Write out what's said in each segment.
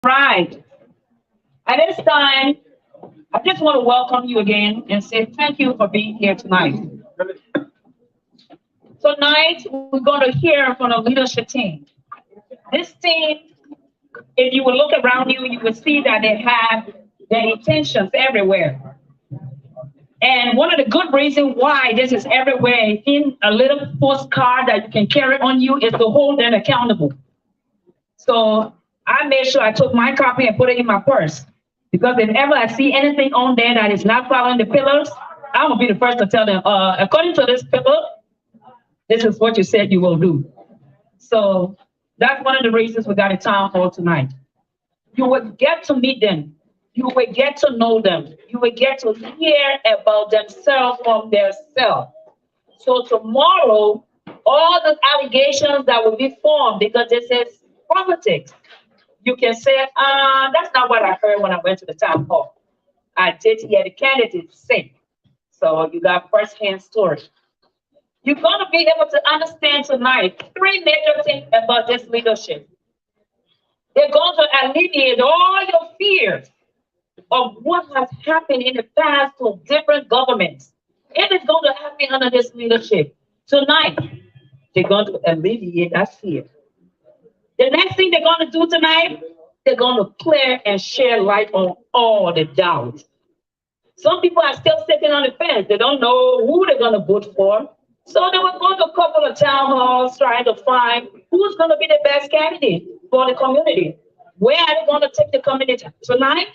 Right. At this time, I just want to welcome you again and say thank you for being here tonight. Tonight, we're going to hear from the leadership team. This team, if you will look around you, you will see that they have their intentions everywhere. And one of the good reasons why this is everywhere in a little postcard that you can carry on you is to hold them accountable. So I made sure I took my copy and put it in my purse. Because if ever I see anything on there that is not following the pillars, I'm gonna be the first to tell them, according to this pillar, this is what you said you will do. So that's one of the reasons we got a town hall tonight. You will get to meet them. You will get to know them. You will get to hear about themselves from their self. So tomorrow, all the allegations that will be formed because this is politics, you can say, that's not what I heard when I went to the town hall. I did hear the candidates say. So you got first-hand story. You're going to be able to understand tonight three major things about this leadership. They're going to alleviate all your fears of what has happened in the past to different governments. It is going to happen under this leadership. Tonight, they're going to alleviate that fear. The next thing they're going to do tonight, they're going to clear and share light on all the doubts. Some people are still sitting on the fence. They don't know who they're going to vote for. So they will go to a couple of town halls trying to find who's going to be the best candidate for the community. Where are they going to take the community tonight?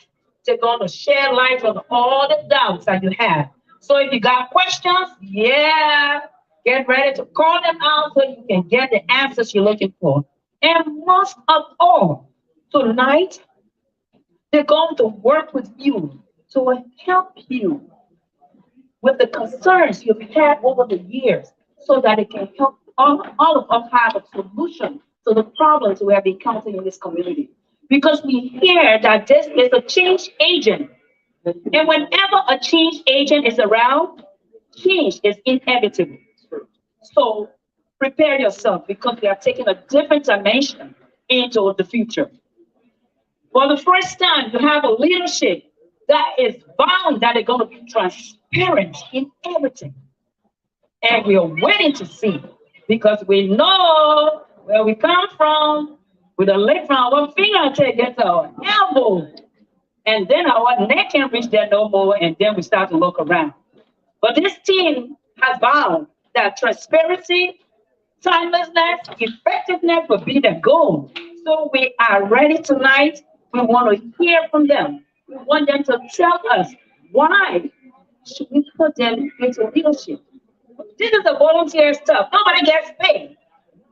They're going to share light on all the doubts that you have. So if you got questions, yeah, get ready to call them out so you can get the answers you're looking for. And most of all, tonight, they're going to work with you to help you with the concerns you've had over the years so that it can help all of us have a solution to the problems we have encountering in this community. Because we hear that this is a change agent. And whenever a change agent is around, change is inevitable. So prepare yourself because we are taking a different dimension into the future. For the first time, you have a leadership that is bound, that is going to be transparent in everything. And we are waiting to see because we know where we come from. With a leg from our finger until it gets our elbow. And then our neck can reach there no more, and then we start to look around. But this team has vowed that transparency, timelessness, effectiveness will be the goal. So we are ready tonight. We want to hear from them. We want them to tell us why should we put them into leadership. This is the volunteer stuff. Nobody gets paid.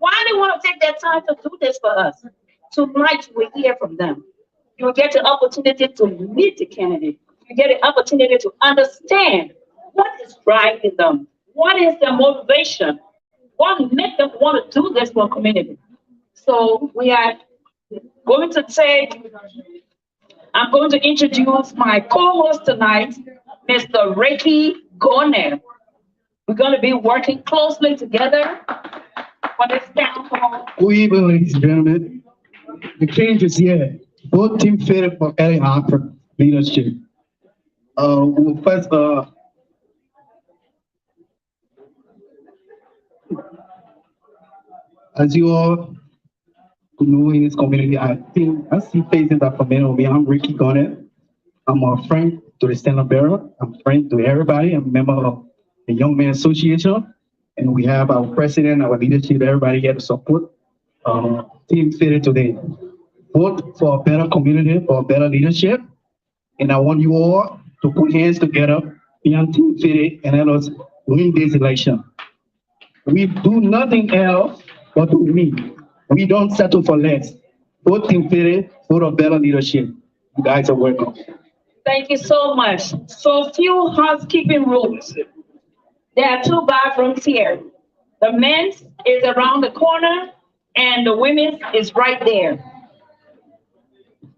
Why they want to take their time to do this for us? Tonight we hear from them. You will get the opportunity to meet the candidate. You get the opportunity to understand what is driving them, what is their motivation, what makes them want to do this for a community. So we are going to take, I'm going to introduce my co-host tonight, Mr. Ricky Gorner. We're going to be working closely together for this town hall. Good evening, ladies and gentlemen. The change is here. Both teams fitted for Ellie Harper leadership. First, as you all know in this community, I think I see faces that are familiar with me. I'm Ricky Garnett. I'm a friend to the Stand Up Bearer. I'm a friend to everybody. I'm a member of the Young Men Association. And we have our president, our leadership, everybody here to support Team Fitted today. Vote for a better community, for a better leadership. And I want you all to put hands together, beyond Team Fitted, and let us win this election. We do nothing else but to win. We don't settle for less. Vote Team Fitted for a better leadership. You guys are welcome. Thank you so much. So few housekeeping rules. There are two bathrooms here. The men's is around the corner and the women's is right there.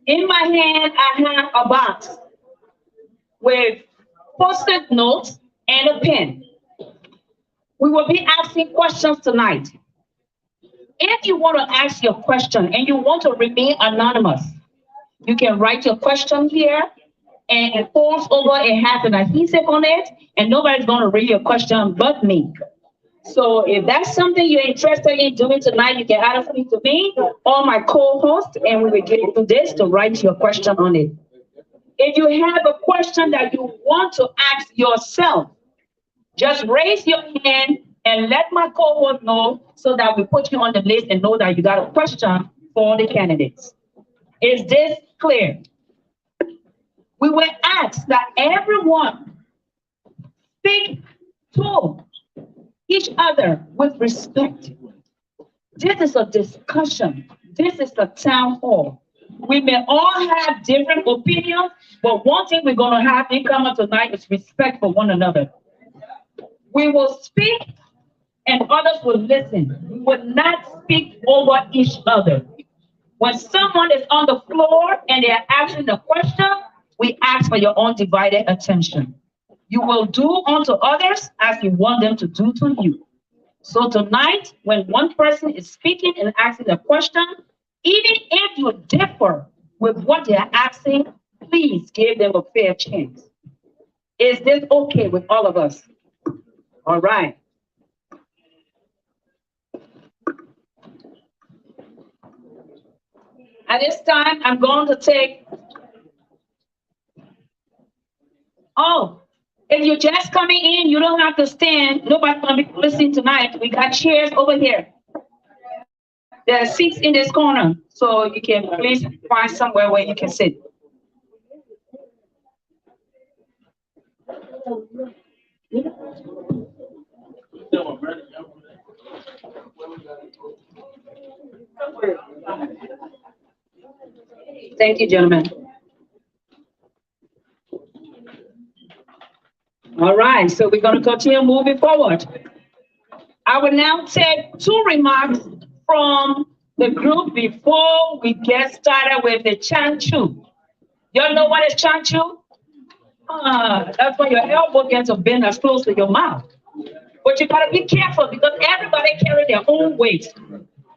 In my hand, I have a box with post-it notes and a pen. We will be asking questions tonight. If you want to ask your question and you want to remain anonymous, You can write your question here, and it falls over. It has an adhesive on it, and nobody's going to read your question but me. So if that's something you're interested in doing tonight, you can either speak to me or my co-host, and we will get into this to write your question on it. If you have a question that you want to ask yourself, just raise your hand and let my co-host know so that we put you on the list and know that you got a question for the candidates. Is this clear? We were asked that everyone speak to each other with respect. This is a discussion. This is a town hall. We may all have different opinions, but one thing we're going to have in common tonight is respect for one another. We will speak and others will listen. We will not speak over each other. When someone is on the floor and they are asking a question, we ask for your undivided attention. You will do unto others as you want them to do to you. So tonight, when one person is speaking and asking a question, even if you differ with what they are asking, please give them a fair chance. Is this okay with all of us? All right. At this time, I'm going to take, if you're just coming in, you don't have to stand. Nobody's going to be listening tonight. We got chairs over here. There are seats in this corner, so you can please find somewhere where you can sit. Thank you, gentlemen. All right, so we're going to continue moving forward. I will now take 2 remarks from the group before we get started with the chanchu. Y'all know what is chanchu? That's when your elbow gets to bend as close to your mouth. But you gotta be careful because everybody carry their own weight.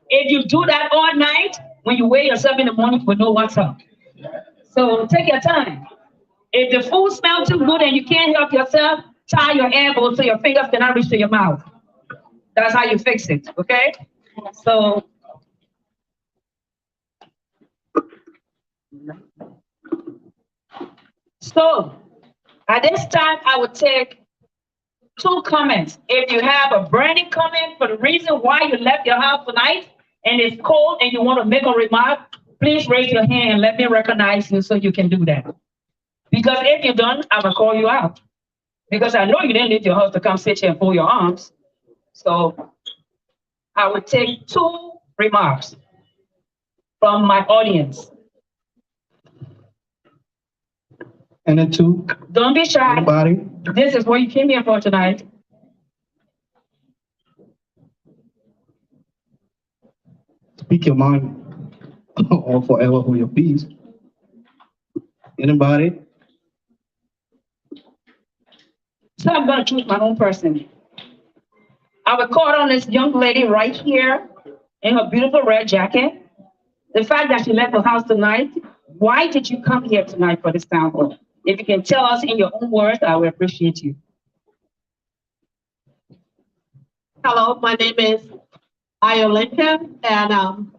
If you do that all night, when you weigh yourself in the morning, you know what's up. So take your time. If the food smells too good and you can't help yourself, tie your elbow so your fingers cannot reach to your mouth. That's how you fix it, okay? So at this time, I would take 2 comments. If you have a burning comment for the reason why you left your house tonight and it's cold and you want to make a remark, please raise your hand and let me recognize you so you can do that. Because if you don't, I will call you out. Because I know you didn't leave your house to come sit here and fold your arms. So I would take 2 remarks from my audience. And then 2. Don't be shy. Anybody? This is what you came here for tonight. Speak your mind or forever hold your peace. Anybody? So I'm going to choose my own person. I would call on this young lady right here in her beautiful red jacket. The fact that she left the house tonight, why did you come here tonight for this town hall? If you can tell us in your own words, I would appreciate you. Hello, my name is Iolinka, and I'm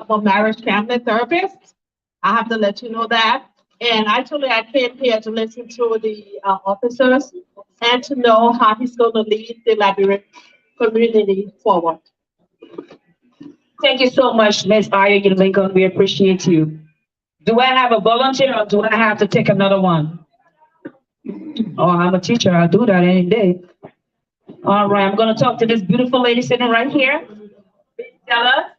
a marriage family therapist. I have to let you know that. And actually, I came here to listen to the officers and to know how he's going to lead the Liberian community forward. Thank you so much, Ms. Iolinka. We appreciate you. Do I have a volunteer or do I have to take another one? Oh, I'm a teacher. I'll do that any day. All right, I'm going to talk to this beautiful lady sitting right here. Stella.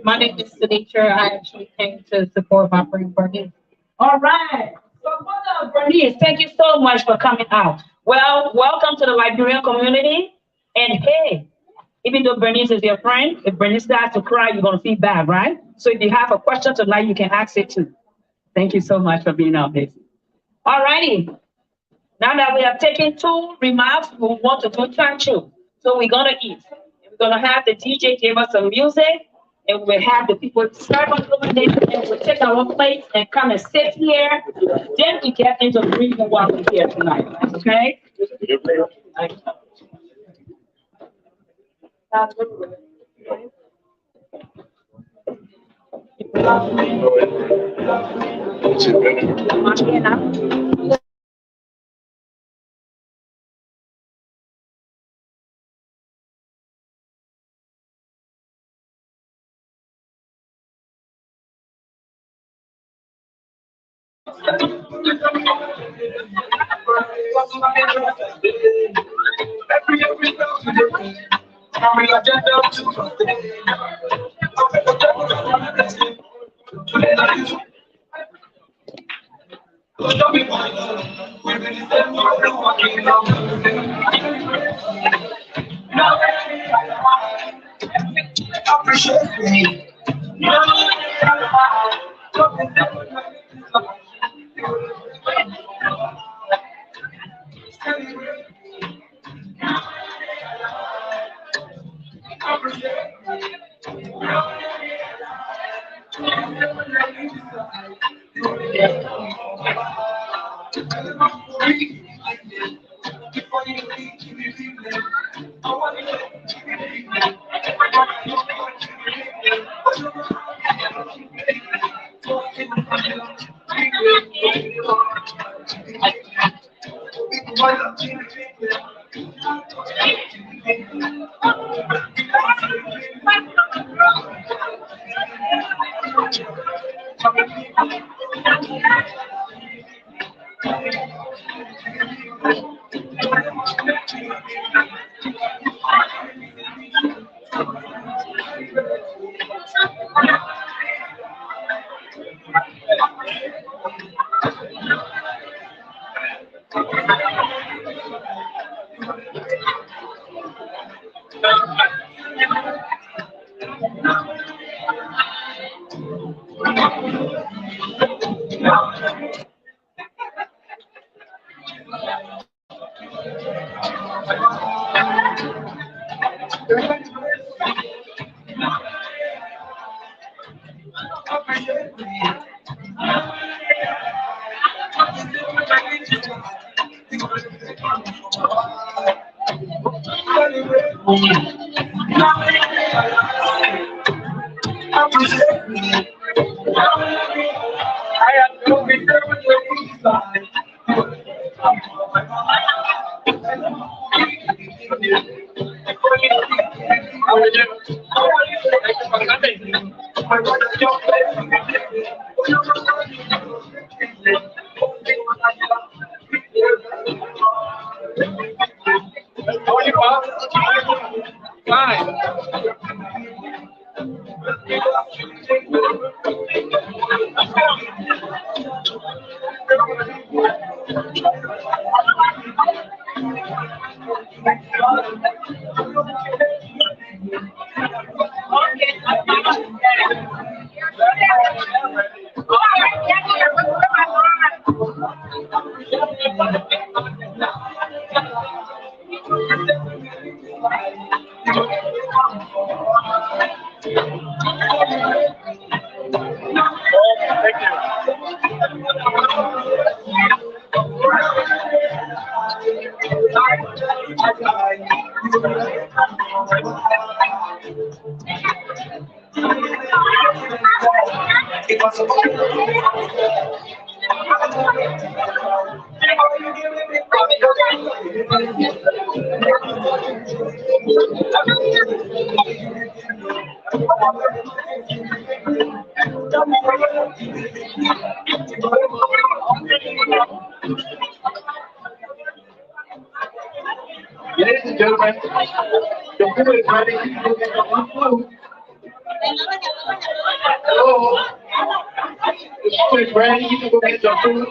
My name is Sunitra. I actually came to support my friend Bernice. All right. So, Mother Bernice, thank you so much for coming out. Well, welcome to the Liberian community. And hey, even though Bernice is your friend, if Bernice starts to cry, you're going to feel bad, right? So if you have a question tonight, you can ask it too. Thank you so much for being out there. All righty. Now that we have taken 2 remarks, we want to do chanchu. So we're going to eat. We're going to have the DJ give us some music. and we'll have the people serve us over there, and we'll take our plates and come and sit here. Then we get into the reason why we're here tonight, okay? Ladies and gentlemen, the food is ready. You can get your own food. Hello. The food is ready. You can go get your food.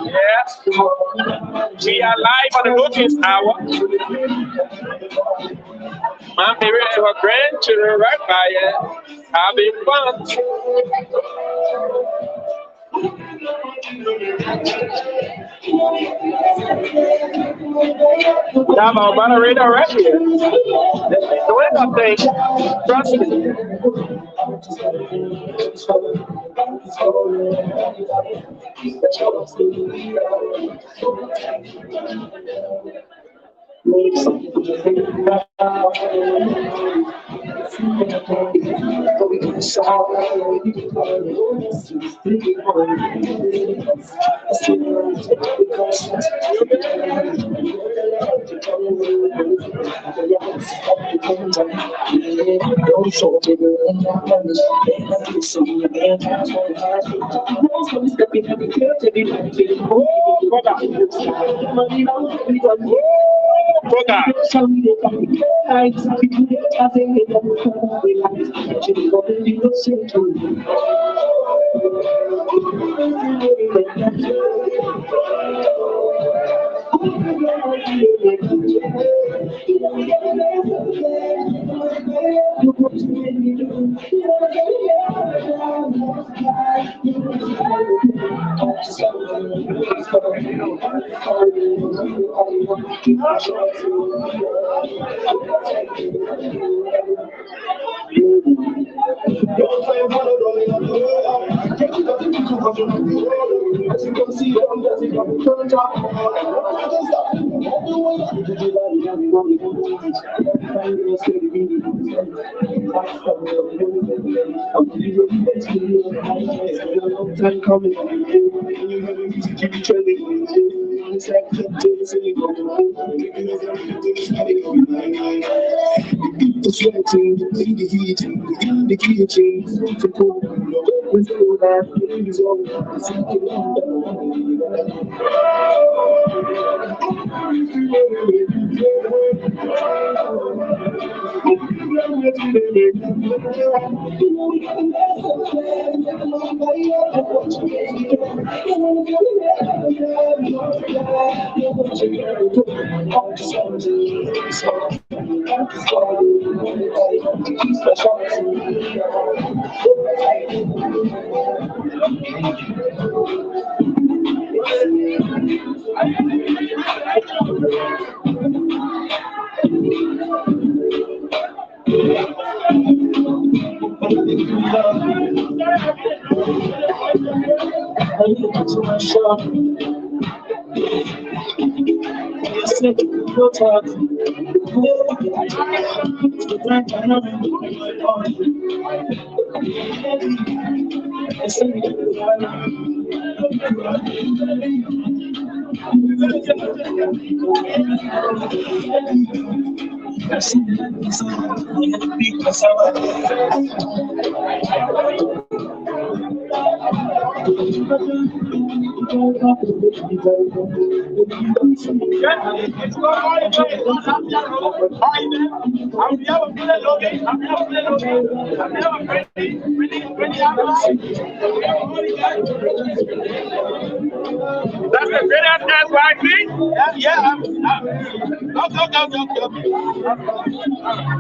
Yes, we are live on the notice hour. My baby and her grandchildren right by it, having fun. I'm a moderator right here. Doing nothing. Trust me.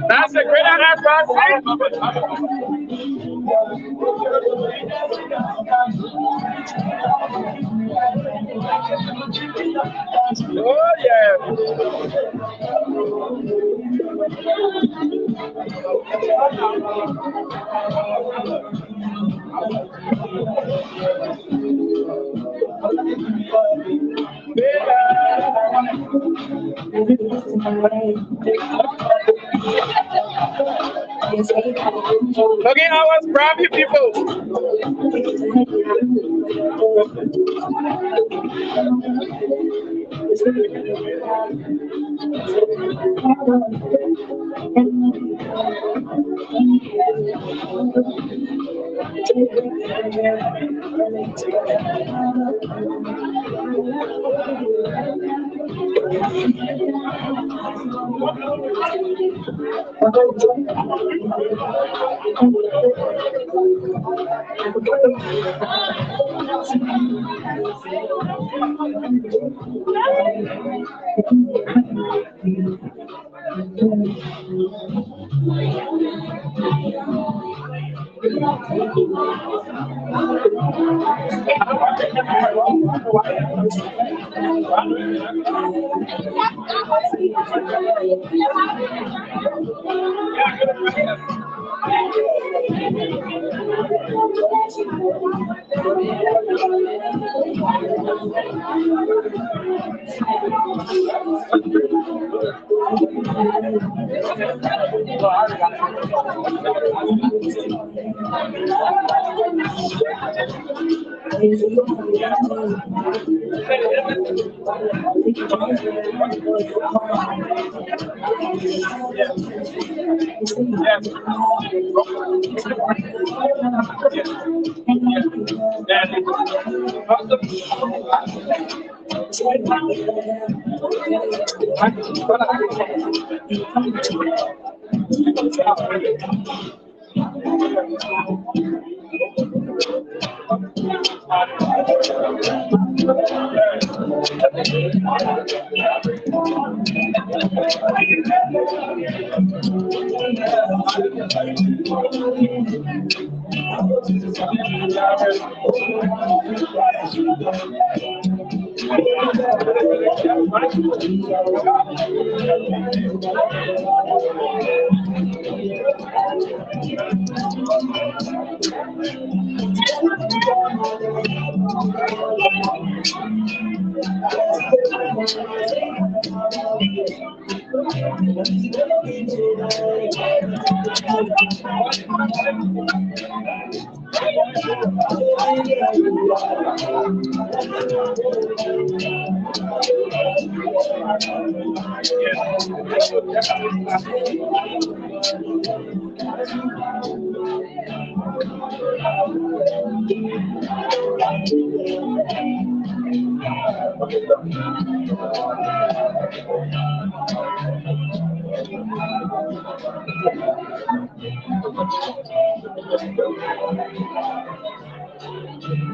That's a great Oh yeah. Look at our Brahmi people.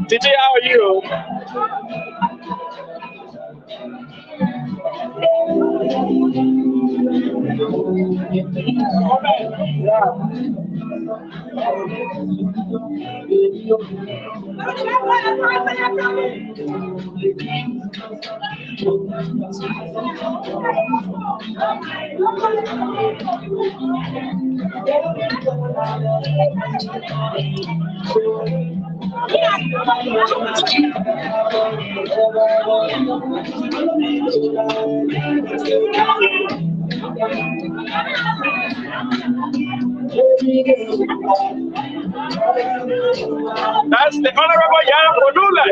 DJ, how are you? That's the Honorable Yana Kodula.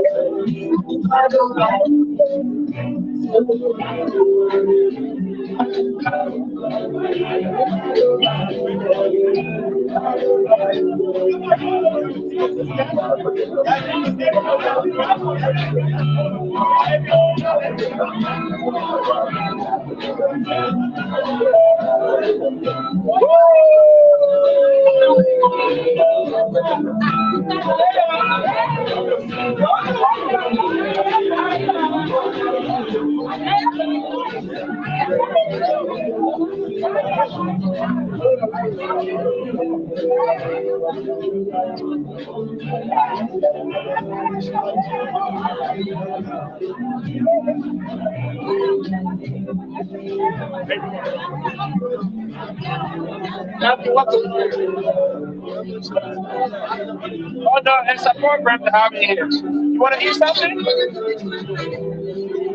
Oh no, it's a program to have here. You want to eat something?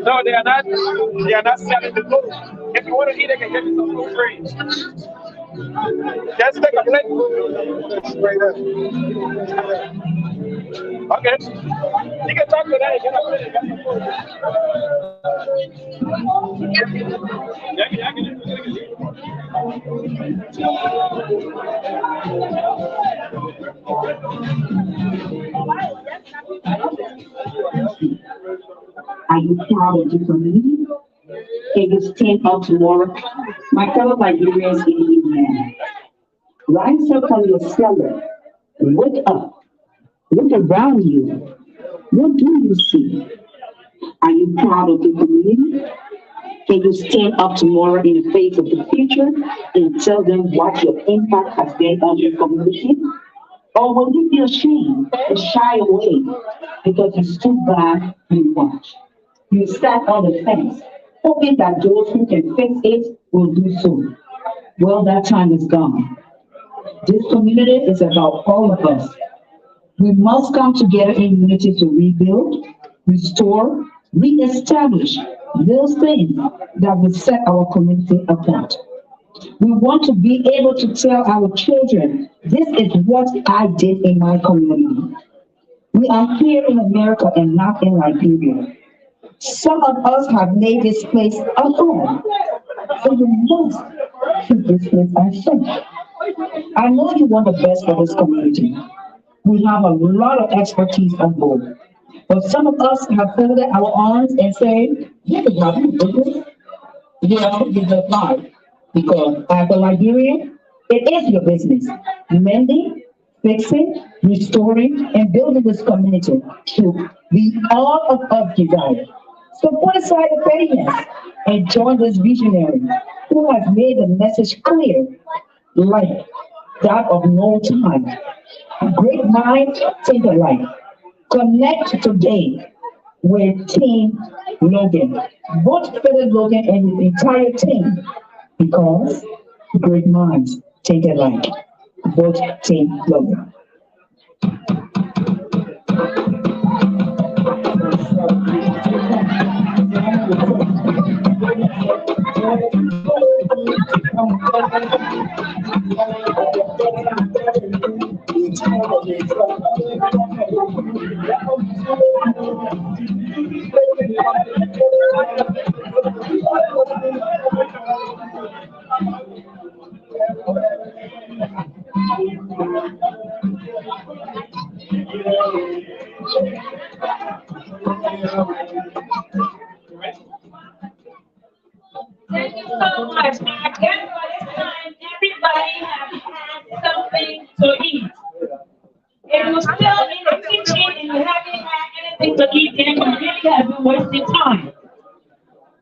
No, they are not. They are not selling the food. If you want to eat, they can give you some food free. Just take a plate. Right there. Okay. You can talk to that. Get a plate. Are you proud of your community? Can you stand up tomorrow? My fellow Nigerians in the evening, rise up from your slumber. Wake up. Look around you. What do you see? Are you proud of your community? Can you stand up tomorrow in the face of the future and tell them what your impact has been on your community? Or will you feel ashamed and shy away because you stood by and watched? You sat on the fence, hoping that those who can fix it will do so. Well, that time is gone. This community is about all of us. We must come together in unity to rebuild, restore, reestablish those things that will set our community apart. We want to be able to tell our children, this is what I did in my community. We are here in America and not in Liberia. Some of us have made this place a home, so you must keep this place as such. I know you want the best for this community. we have a lot of expertise on board. But some of us have folded our arms and say, you can have your business. Yeah, you just not. Because as a Liberian, it is your business. Mending, fixing, restoring, and building this community should be all of us desire. So put aside the pettiness and join this visionary who has made the message clear, like that of no time. Great minds think alike. Connect today with Team Logan. Vote Philip Logan and his entire team because great minds think alike. Vote Team Logan. Thank you so much. Now, again, by this time, everybody has had something to eat. If you're still in the kitchen and you haven't had anything to eat, then you really have been wasting time.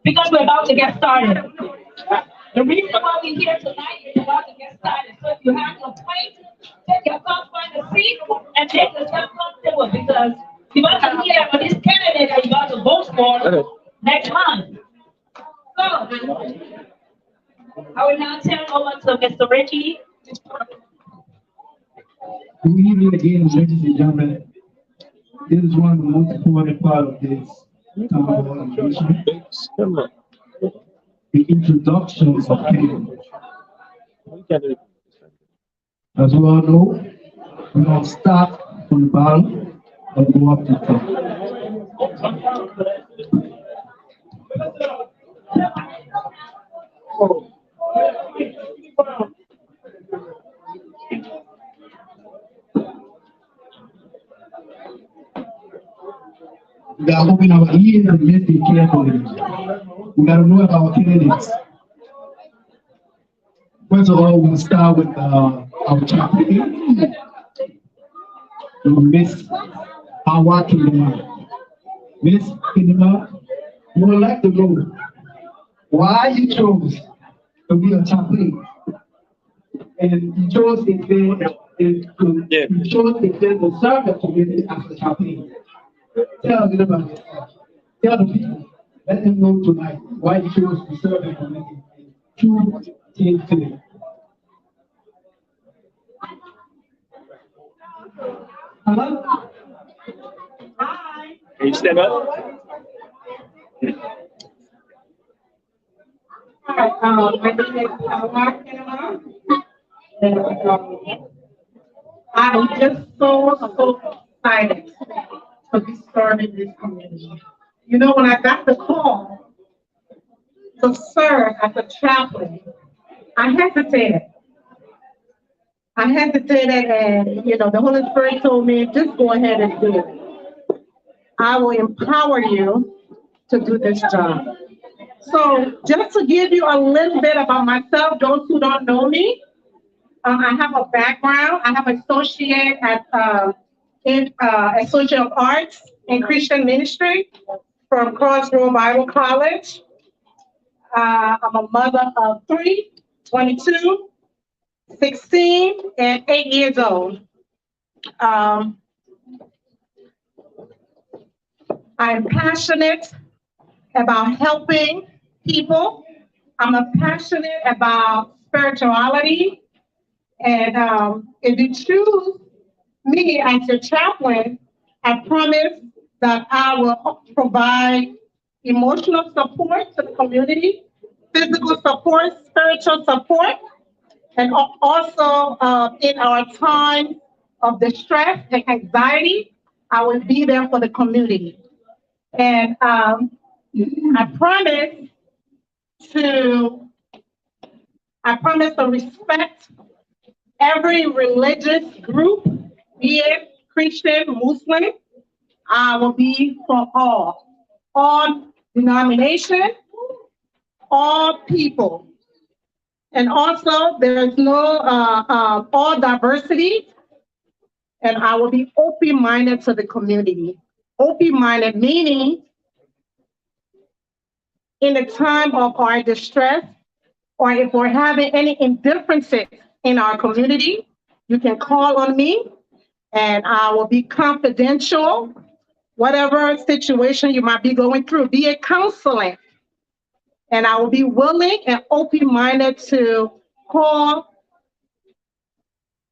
Because we're about to get started. The reason why we're here tonight is about to get started. So if you have your plate, take your cup, find a seat, and make yourself comfortable because you're about to hear about this candidate that you're about to vote for next month. So, I will now turn over to Mr. Ricky. Good evening again, ladies and gentlemen. This is one of the most important part of this town hall engagement. The introduction of candidates. As we all know, we don't start from the bottom and go up to the top. We gotta open our ears and listen carefully. We gotta know about candidates. First of all, we'll start with our chaplain, Miss Hawa Kinema. Miss Kinema, you would like to know why you chose to be a chaplain. And you chose it you chose it to serve the community as a chaplain. Tell a little about yourself. Tell the people. Let them know tonight why you chose to serve the community. True team today. Hello? Hi. Can you stand up? Hi, my name is Hawa Kinema. And I'm just so excited to be serving this community. You know, when I got the call to serve as a chaplain, I hesitated. And, you know, the Holy Spirit told me, just go ahead and do it. I will empower you to do this job. So just to give you a little bit about myself, those who don't know me, I have a background. I have associate in Associate of Arts in Christian Ministry from Crossroad Bible College. I'm a mother of 3, 22, 16, and 8 years old. I'm passionate about helping people. I'm passionate about spirituality. And if you choose me as your chaplain, I promise that I will provide emotional support to the community, physical support, spiritual support, and also in our time of distress and anxiety, I will be there for the community. And I promise to respect every religious group, be it Christian, Muslim. I will be for all denomination, all people. And also there's no all diversity, and I will be open-minded to the community. Open-minded meaning in the time of our distress, or if we're having any indifferences in our community, you can call on me and I will be confidential. Whatever situation you might be going through, be a counseling. And I will be willing and open-minded to call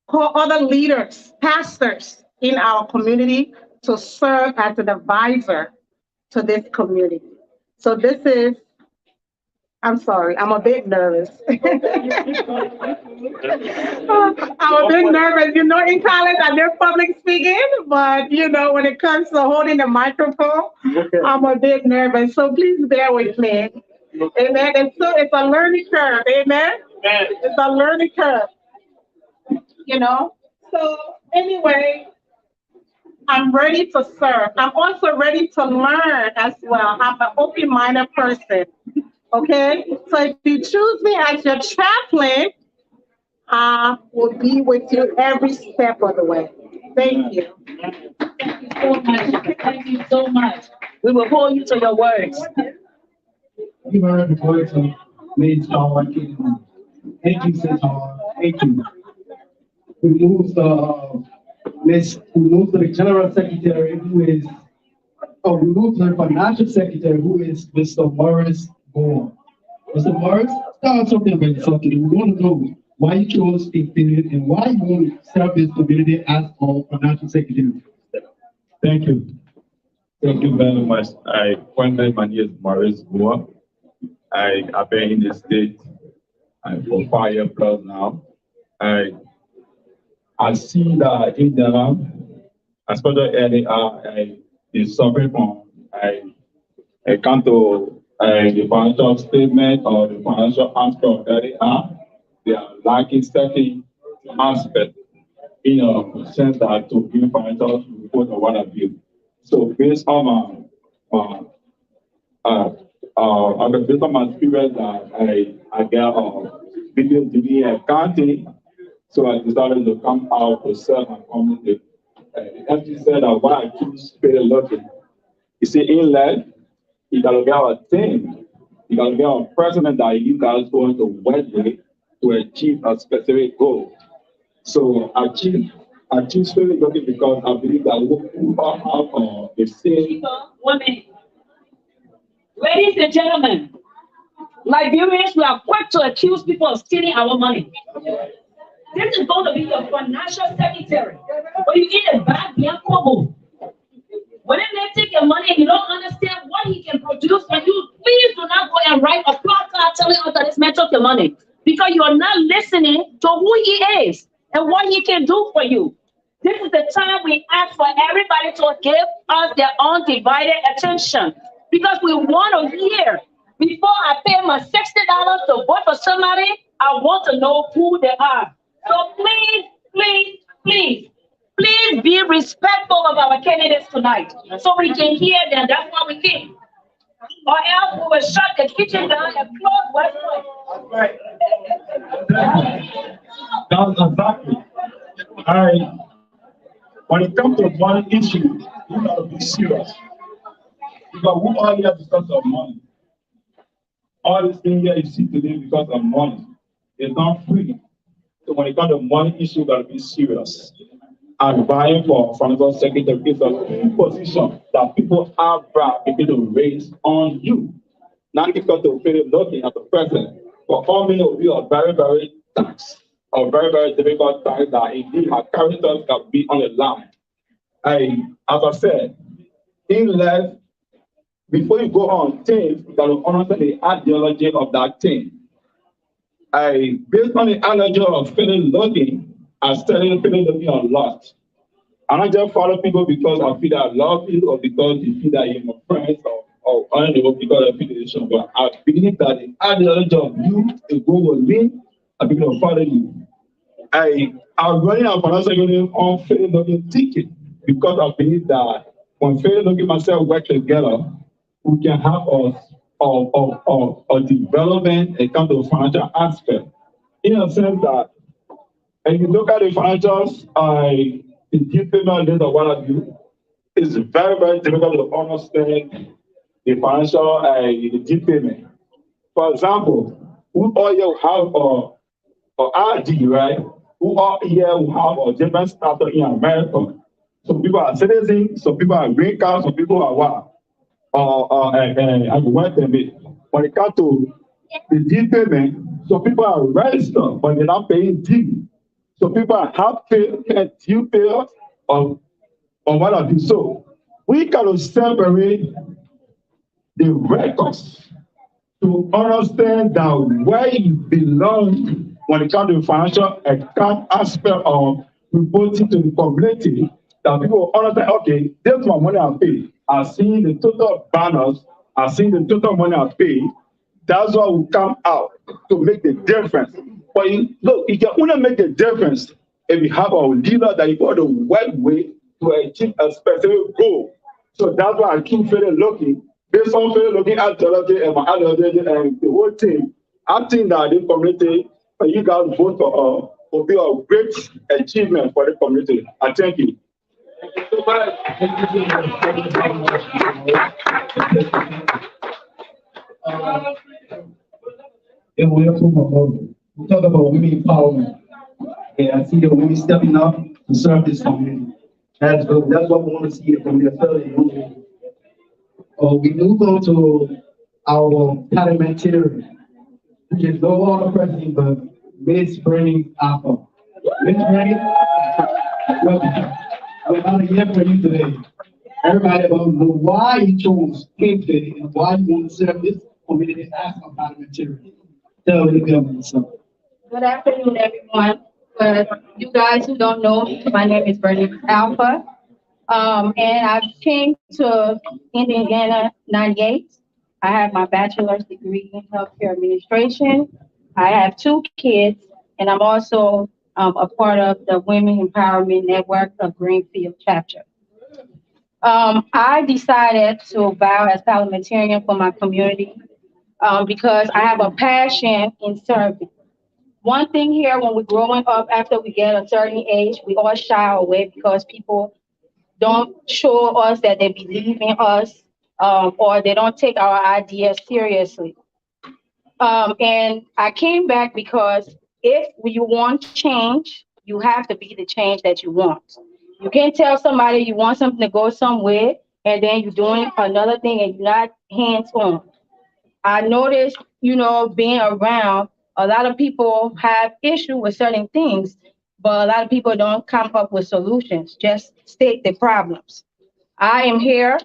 other leaders, pastors in our community to serve as an advisor to this community. So this is, I'm sorry, I'm a bit nervous. I'm a bit nervous. You know, in college I did public speaking, but you know, when it comes to holding the microphone, I'm a bit nervous. So please bear with me. Amen. And so it's a learning curve. Amen. It's a learning curve. You know? So anyway, I'm ready to serve. I'm also ready to learn as well. I'm an open-minded person. Okay? So if you choose me as your chaplain, I will be with you every step of the way. Thank you. Thank you so much. Thank you so much. We will hold you to your words. You heard the voice of Ms. King. Thank you, Sis. Thank you. We move to the General Secretary, we move to the Financial Secretary, who is Mr. Morris Gore. Mr. Morris, tell us something about yourself today. We want to know why you chose Infinite and why you want to serve this community as our Financial Secretary. Thank you. Thank you very much. My name is Morris Gore. I've been in the state for 5 years plus now. I see that in general, especially early, is suffering from I come to the financial statement or the financial aspect of area. They are lacking certain aspect, sense that to give financial report or what have you. So based on based on my experience that I get video degree accounting. So I decided to come out to serve my community. The FG said that why I choose spirit looking. You see, in life, you gotta get our team, you gotta get our president that you guys going to work with to achieve a specific goal. So I choose spirit looking because I believe that we all have the same. 1 minute. Ladies and gentlemen, Liberians, we are quick to accuse people of stealing our money. This is going to be your financial secretary. But you eat a bag, Kobo. When they take your money and you don't understand what he can produce, and you please do not go and write a placard telling us that this man took your money. Because you are not listening to who he is and what he can do for you. This is the time we ask for everybody to give us their undivided attention. Because we want to hear, before I pay my $60 to vote for somebody, I want to know who they are. So please be respectful of our candidates tonight, so we can hear them. That's why we came. Or else we will shut the kitchen down and close West Point. That's exactly. When it comes to money issue, you gotta be serious. Because we all here because of money. All these things here you see today because of money. It's not free. So when it comes to money issue, you gotta be serious. And vying for financial secretary is a key position that people are to raise on you. Not because they feel looking at the president, but all many of you are very, very taxed or very, very difficult times that indeed my characters can be on the line. As I said, in life, before you go on things, you gotta understand the ideology of that thing. Based on the analogy of feeling looking, I started feeling looking a lot. I don't just follow people because I feel that I love you or because you feel that you're my friend or I don't know, because I feel the but I believe that the ideology of you is going with me, I begin to follow you. I'm running a financial union on feeling looking ticket. because I believe that when Philip and myself work together, we can have a development and come to the financial aspect. In a sense that, and you look at the financials, the deep payment list of what I do, it's very, very difficult to understand the financial the deep payment. For example, we all here have a ID, right? We all here have a different status in America. Some people are citizens, some people are green cards, some people are what? And work permit. When it comes to the deep payment, some people are registered, but they're not paying deep. So people are half paid and deep payers on what I do. So we can separate the records to understand that where you belong when it comes to financial account aspect of reporting to the community, that people understand, okay, this is my money I pay. I've seen the total balance, I've seen the total money I pay. That's what will come out to make the difference. But look, it can only make the difference if you have a leader that you got the right way to achieve a specific goal. So that's why I keep feeling lucky. Based on feeling looking at the and the whole team, I think that the community, you guys vote for will be a great achievement for the community. I thank you. And we talk about women empowerment. And I see the women stepping up to serve this community. That's good. That's what we want to see from the affiliate. We move on to our parliamentarian. There's no other president but Miss Bernie Alpha. Miss Bernie, we're about to hear from you today. Everybody about know why you chose Kingfish and why you want to serve this community as a parliamentarian. Tell me about yourself. Good afternoon, everyone. For you guys who don't know, my name is Bernie Alpha. And I came to Indiana '98. I have my bachelor's degree in healthcare administration. I have 2 kids, and I'm also a part of the Women Empowerment Network of Greenfield chapter. I decided to vow as parliamentarian for my community because I have a passion in serving. One thing here, when we're growing up, after we get a certain age, we all shy away because people don't show us that they believe in us, or they don't take our ideas seriously. And I came back because if you want change, you have to be the change that you want. You can't tell somebody you want something to go somewhere and then you're doing another thing and you're not hands-on. I noticed, being around, a lot of people have issue with certain things, but a lot of people don't come up with solutions, just state the problems. I am here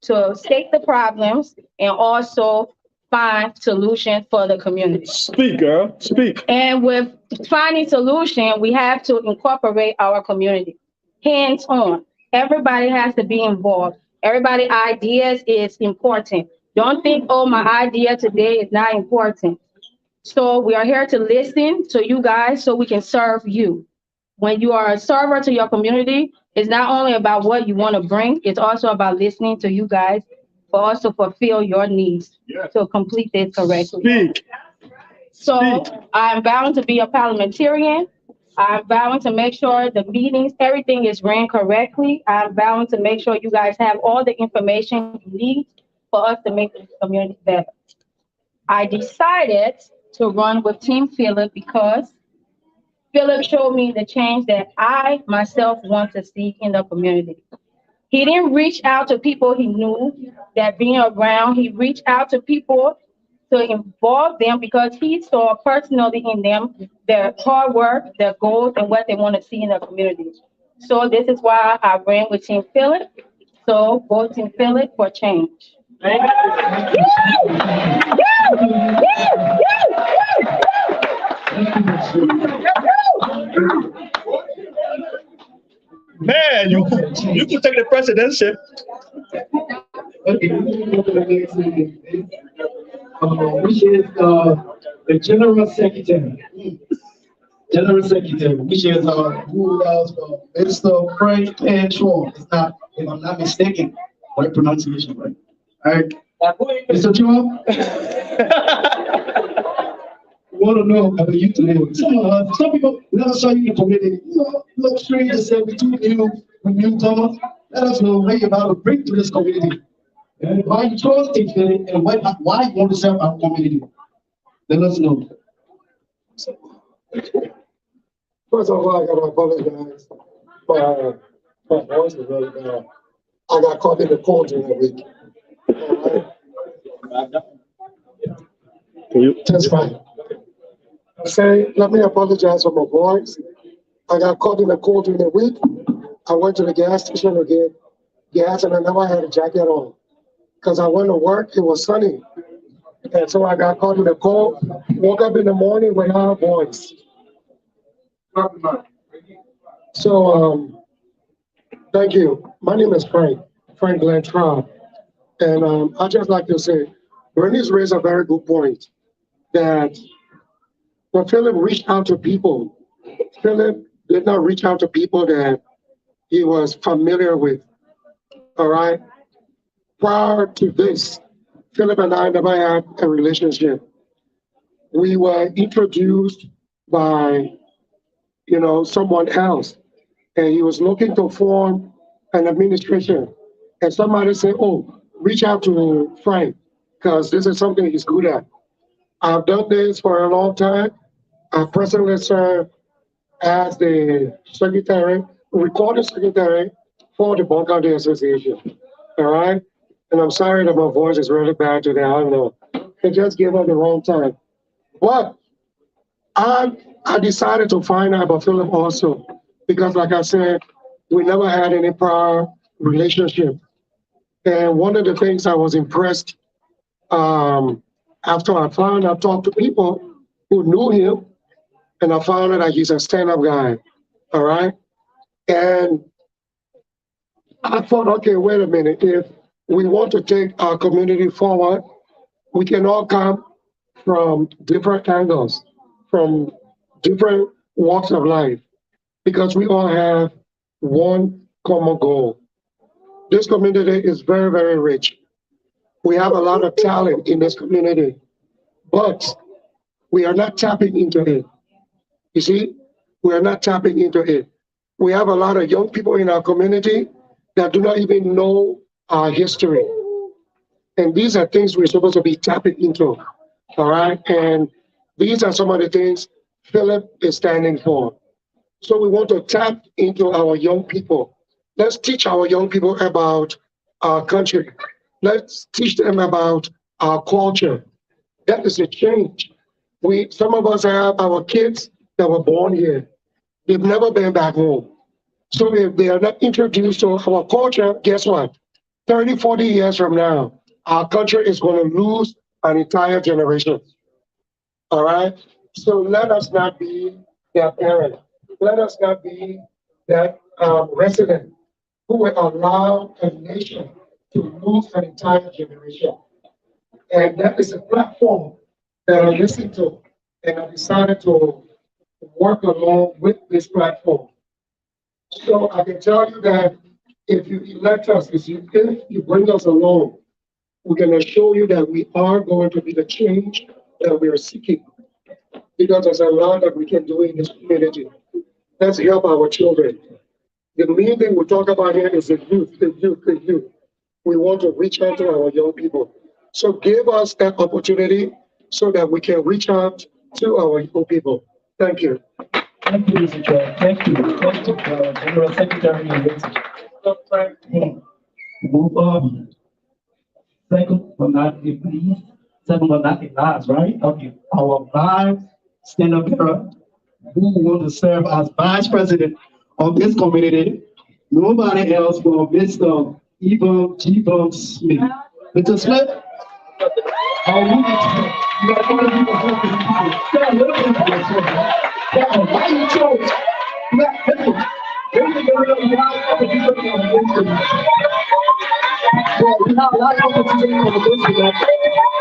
to state the problems and also find solutions for the community. Speak, girl, speak. And with finding solution, we have to incorporate our community, hands-on. Everybody has to be involved. Everybody's ideas is important. Don't think, oh, my idea today is not important. So we are here to listen to you guys so we can serve you. When you are a server to your community, it's not only about what you want to bring, it's also about listening to you guys, but also fulfill your needs to complete this correctly. Speak. So I'm bound to be a parliamentarian. I'm bound to make sure the meetings, everything is ran correctly. I'm bound to make sure you guys have all the information you need for us to make this community better. I decided to run with Team Philip because Philip showed me the change that I myself want to see in the community. He didn't reach out to people he knew that being around. He reached out to people to involve them because he saw personally in them their hard work, their goals, and what they want to see in the community. So this is why I ran with Team Philip. So vote Team Philip for change. Man, you can take the presidency. Okay, which is the General Secretary. General Secretary, which is who else? Mr. Frank Panchon. It's not, if I'm not mistaken, right pronunciation, right? All right, Mr. Chua. We want to know about you today. Some people never saw you in the community. You know, look strangers said we took you when you Thomas. Let us know what you're about to bring to this community. And why you chose it and why you want to serve our community. Let us know. First of all, I got to apologize for my voice is really bad. I got caught in the cold during the week. All right. Can you? That's fine. Let me apologize for my voice. I got caught in the cold during the week. I went to the gas station to get gas and I never had a jacket on. Because I went to work, it was sunny. And so I got caught in the cold, woke up in the morning without a voice. So, thank you. My name is Frank Glenn Traub. And I'd just like to say, Bernie's raised a very good point that when Philip reached out to people, Philip did not reach out to people that he was familiar with, all right? Prior to this, Philip and I never had a relationship. We were introduced by, someone else, and he was looking to form an administration. And somebody said, oh, reach out to Frank, because this is something he's good at. I've done this for a long time. I presently serve as the recording secretary for the Bon County Association, all right? And I'm sorry that my voice is really bad today, I don't know. It just gave up the wrong time. But I decided to find out about Philip also, because like I said, we never had any prior relationship. And one of the things I was impressed after I talked to people who knew him, and I found out that he's a stand-up guy, all right? And I thought, okay, wait a minute. If we want to take our community forward, we can all come from different angles, from different walks of life, because we all have one common goal. This community is very, very rich. We have a lot of talent in this community, but we are not tapping into it. You see, we are not tapping into it. We have a lot of young people in our community that do not even know our history. And these are things we're supposed to be tapping into, all right? And these are some of the things Philip is standing for. So we want to tap into our young people. Let's teach our young people about our country. Let's teach them about our culture. That is a change. Some of us have our kids that were born here. They've never been back home. So if they are not introduced to our culture, guess what? 30, 40 years from now, our country is going to lose an entire generation. All right? So let us not be that parent. Let us not be that resident who will allow a nation to lose an entire generation. And that is a platform that I listened to, and I decided to work along with this platform. So I can tell you that if you elect us, if you bring us along, we're going to show you that we are going to be the change that we are seeking. Because there's a lot that we can do in this community. Let's help our children. The main thing we talk about here is the youth, the youth, the youth. We want to reach out to our young people. So give us that opportunity so that we can reach out to our young people. Thank you. Thank you, Mr. Chair. Thank you. Thank you, General Secretary. Move on. Second but not the least, second but not the last, right? Okay. Our vice stand-up bearer who want to serve as vice president of this community. Nobody else but Mr. Evan G. Smith. Mr. Smith? Why you chose? Well, we have a lot of opportunity on the internet,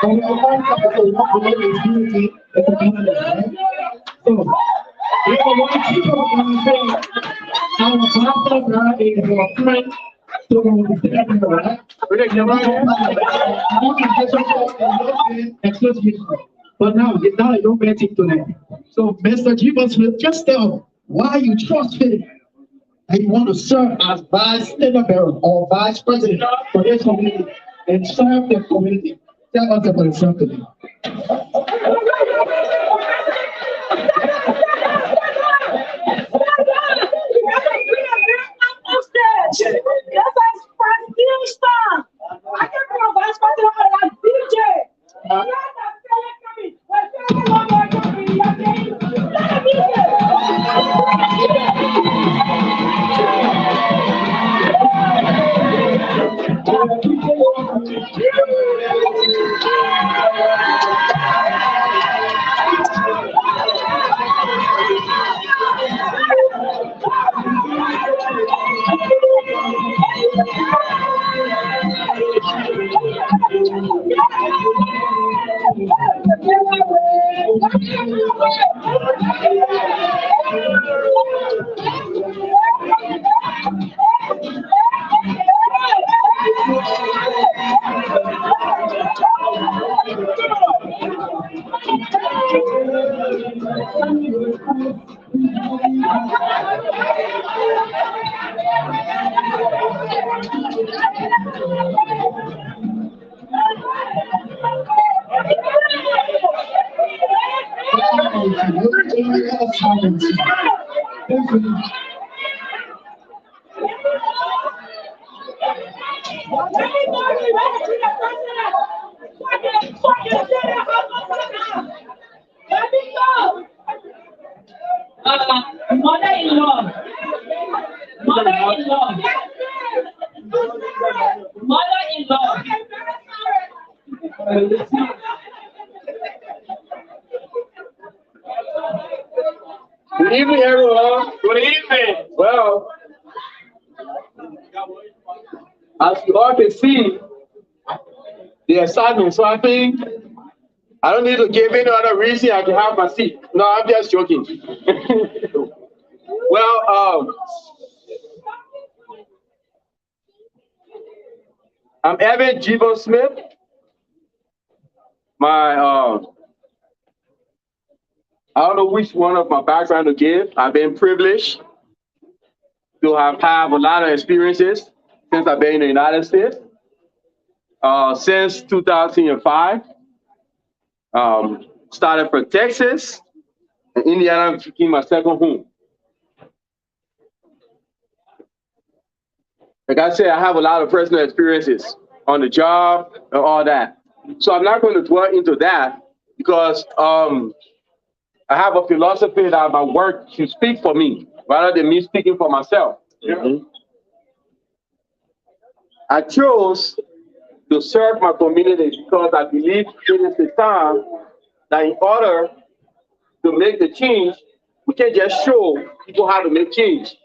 and we are all comfortable not related to unity and community. So, we Our pastor now is our friend. So we will be everywhere, right? I want to get some association. But now, you don't bet it tonight. So, Mr. Gibbons, just tell why you trust him and you want to serve as vice standard bearer or vice president for this community and serve the community. Tell us about yourself today. Mother-in-law. Mother-in-law. Mother-in-law. Good evening, everyone. Good evening. Well, as you all can see, the excitement. So I think I don't need to give any other reason I can have my seat. No, I'm just joking. Well, I'm Evan Jibo Smith. I don't know which one of my background to give. I've been privileged to have a lot of experiences since I've been in the United States. Since 2005, started from Texas, and Indiana became my second home. Like I said, I have a lot of personal experiences on the job and all that. So I'm not going to dwell into that because I have a philosophy that my work should speak for me rather than me speaking for myself. Mm-hmm. I chose to serve my community because I believe it is the time that in order to make the change, we can't just show people how to make change,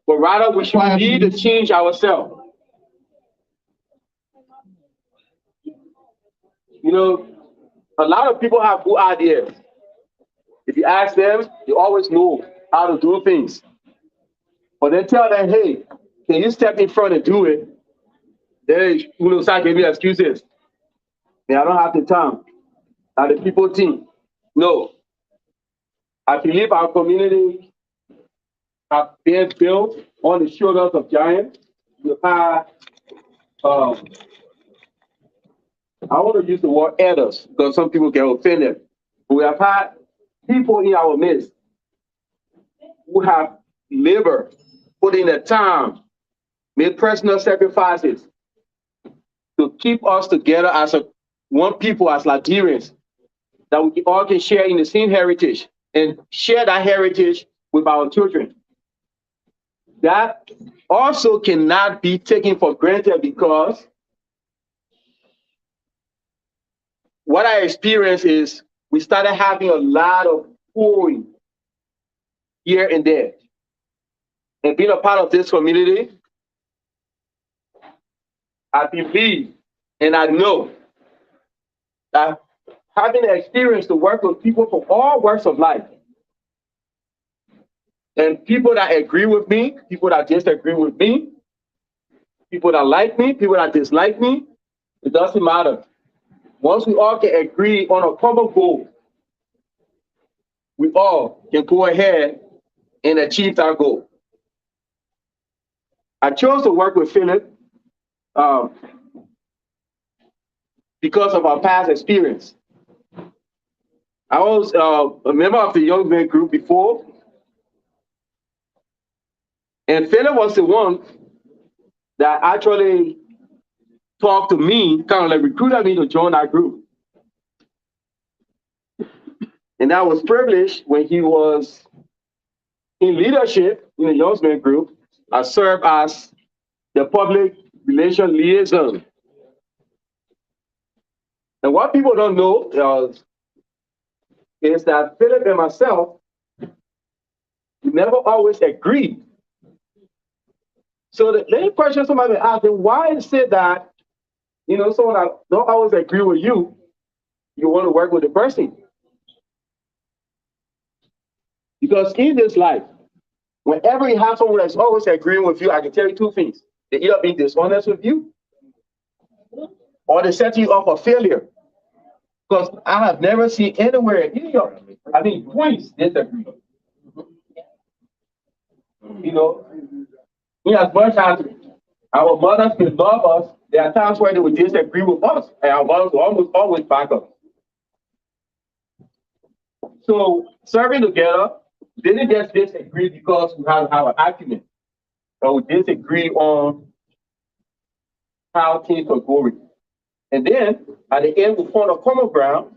but rather we should be the change ourselves. You know, a lot of people have good ideas. If you ask them, they always know how to do things. But then tell them, hey, can you step in front and do it? They will start giving excuses. And I don't have the time. Like the people think. No. I believe our community have been built on the shoulders of giants. We've had, I want to use the word elders because some people get offended. But we have had people in our midst who have labored, put in the time, made personal sacrifices to keep us together as one people, as Nigerians, that we all can share in the same heritage and share that heritage with our children. That also cannot be taken for granted because what I experienced is we started having a lot of pouring here and there. And being a part of this community, I believe and I know that having the experience to work with people from all walks of life, And people that agree with me, people that disagree with me, people that like me, people that dislike me, it doesn't matter. Once we all can agree on a common goal, we all can go ahead and achieve that goal. I chose to work with Philip because of our past experience. I was a member of the young men group before, and Philip was the one that actually talked to me, kind of like recruited me to join that group. And I was privileged when he was in leadership in the young men group. I served as the public relations liaison. And what people don't know is that Philip and myself, we never always agreed. So the main question somebody asked, why is it that, someone that don't always agree with you, you want to work with the person? Because in this life, whenever you have someone that's always agreeing with you, I can tell you two things. They either be dishonest with you, or they set you up for failure. Because I have never seen anywhere in Europe, twins disagree. In as much as our mothers can love us, there are times where they would disagree with us, and our mothers will almost always back us. So serving together didn't just disagree because we had our argument, but we disagree on how things are going. And then at the end, we found a common ground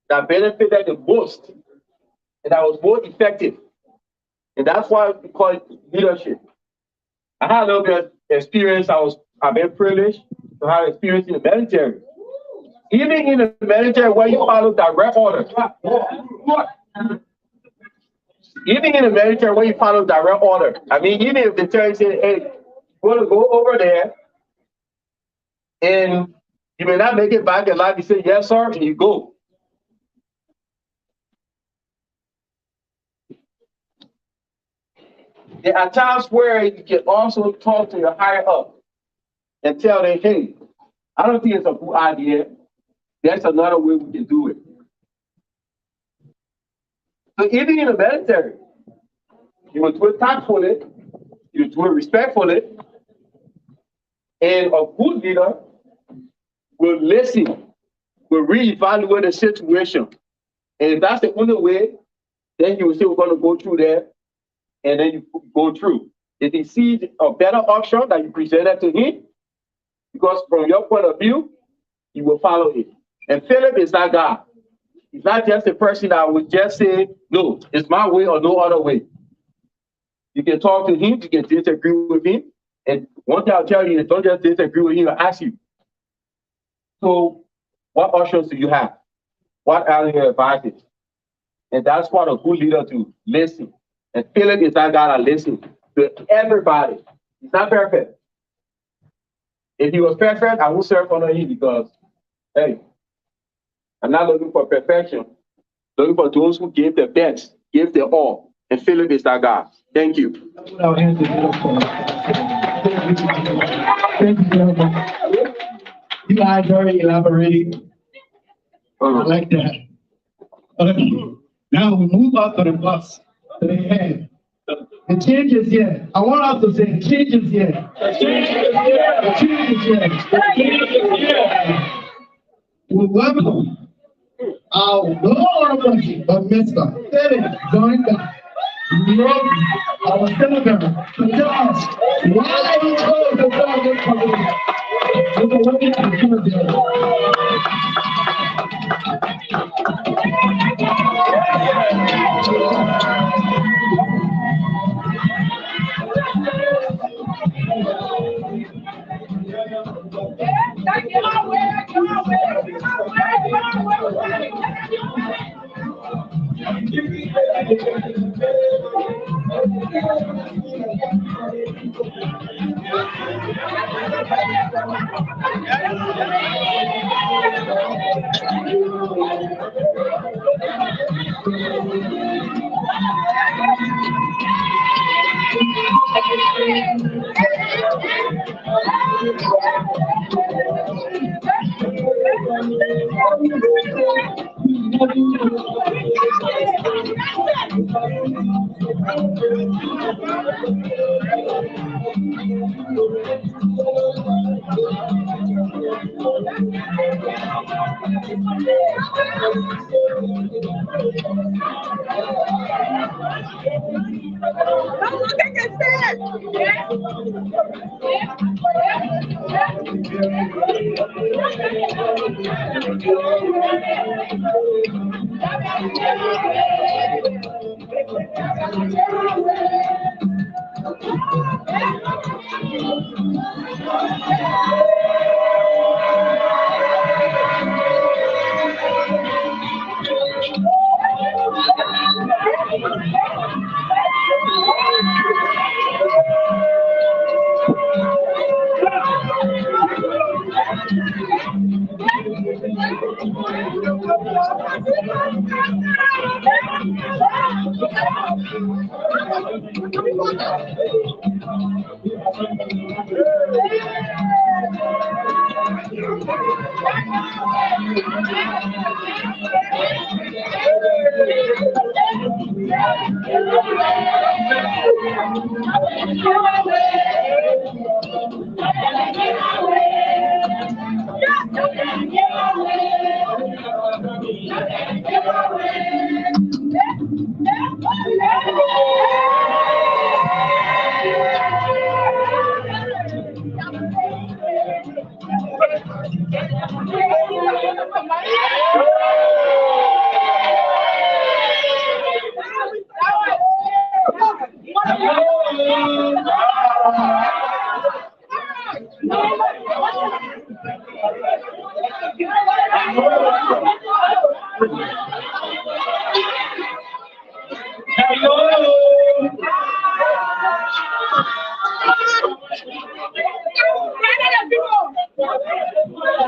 that benefited the most and that was more effective. And that's why we call it leadership. I had a little bit of experience. I've been privileged to have experience in the military. Even in the military where you follow direct orders. Even in the military where you follow direct order. Even if the tell you, say, hey, you're going to go over there and you may not make it back alive, you say, yes, sir, and you go. There are times where you can also talk to your higher up and tell them, hey, I don't think it's a good idea. There's another way we can do it. So even in the military, you will do it tactfully, you do it respectfully, and a good leader will listen, will reevaluate the situation. And if that's the only way, then he will say, we're going to go through there, and then you go through. If he sees a better option that you presented to him, because from your point of view, he will follow it. And Philip is that guy. He's not just a person that would just say, no, it's my way or no other way. You can talk to him, you can disagree with him. And one thing I'll tell you is don't just disagree with him, I'll ask you. So what options do you have? What are your advices? And that's what a good leader do, listen. And Philip is that guy that listens to everybody. He's not perfect. If he was perfect, I would serve under him because, hey, I'm not looking for perfection. Looking for those who give their best, give their all. And Philip is that guy. Thank you. Thank you, gentlemen. You guys already elaborated. I like that. Okay. Now we move up to the bus. To the head. The change is here. I want us to say the change is here. The change is here. The change is here. The change is here. We welcome our no honorable but Mr. Philip Joinda, our senator, to tell us why he chose to join this committee. With the women and children.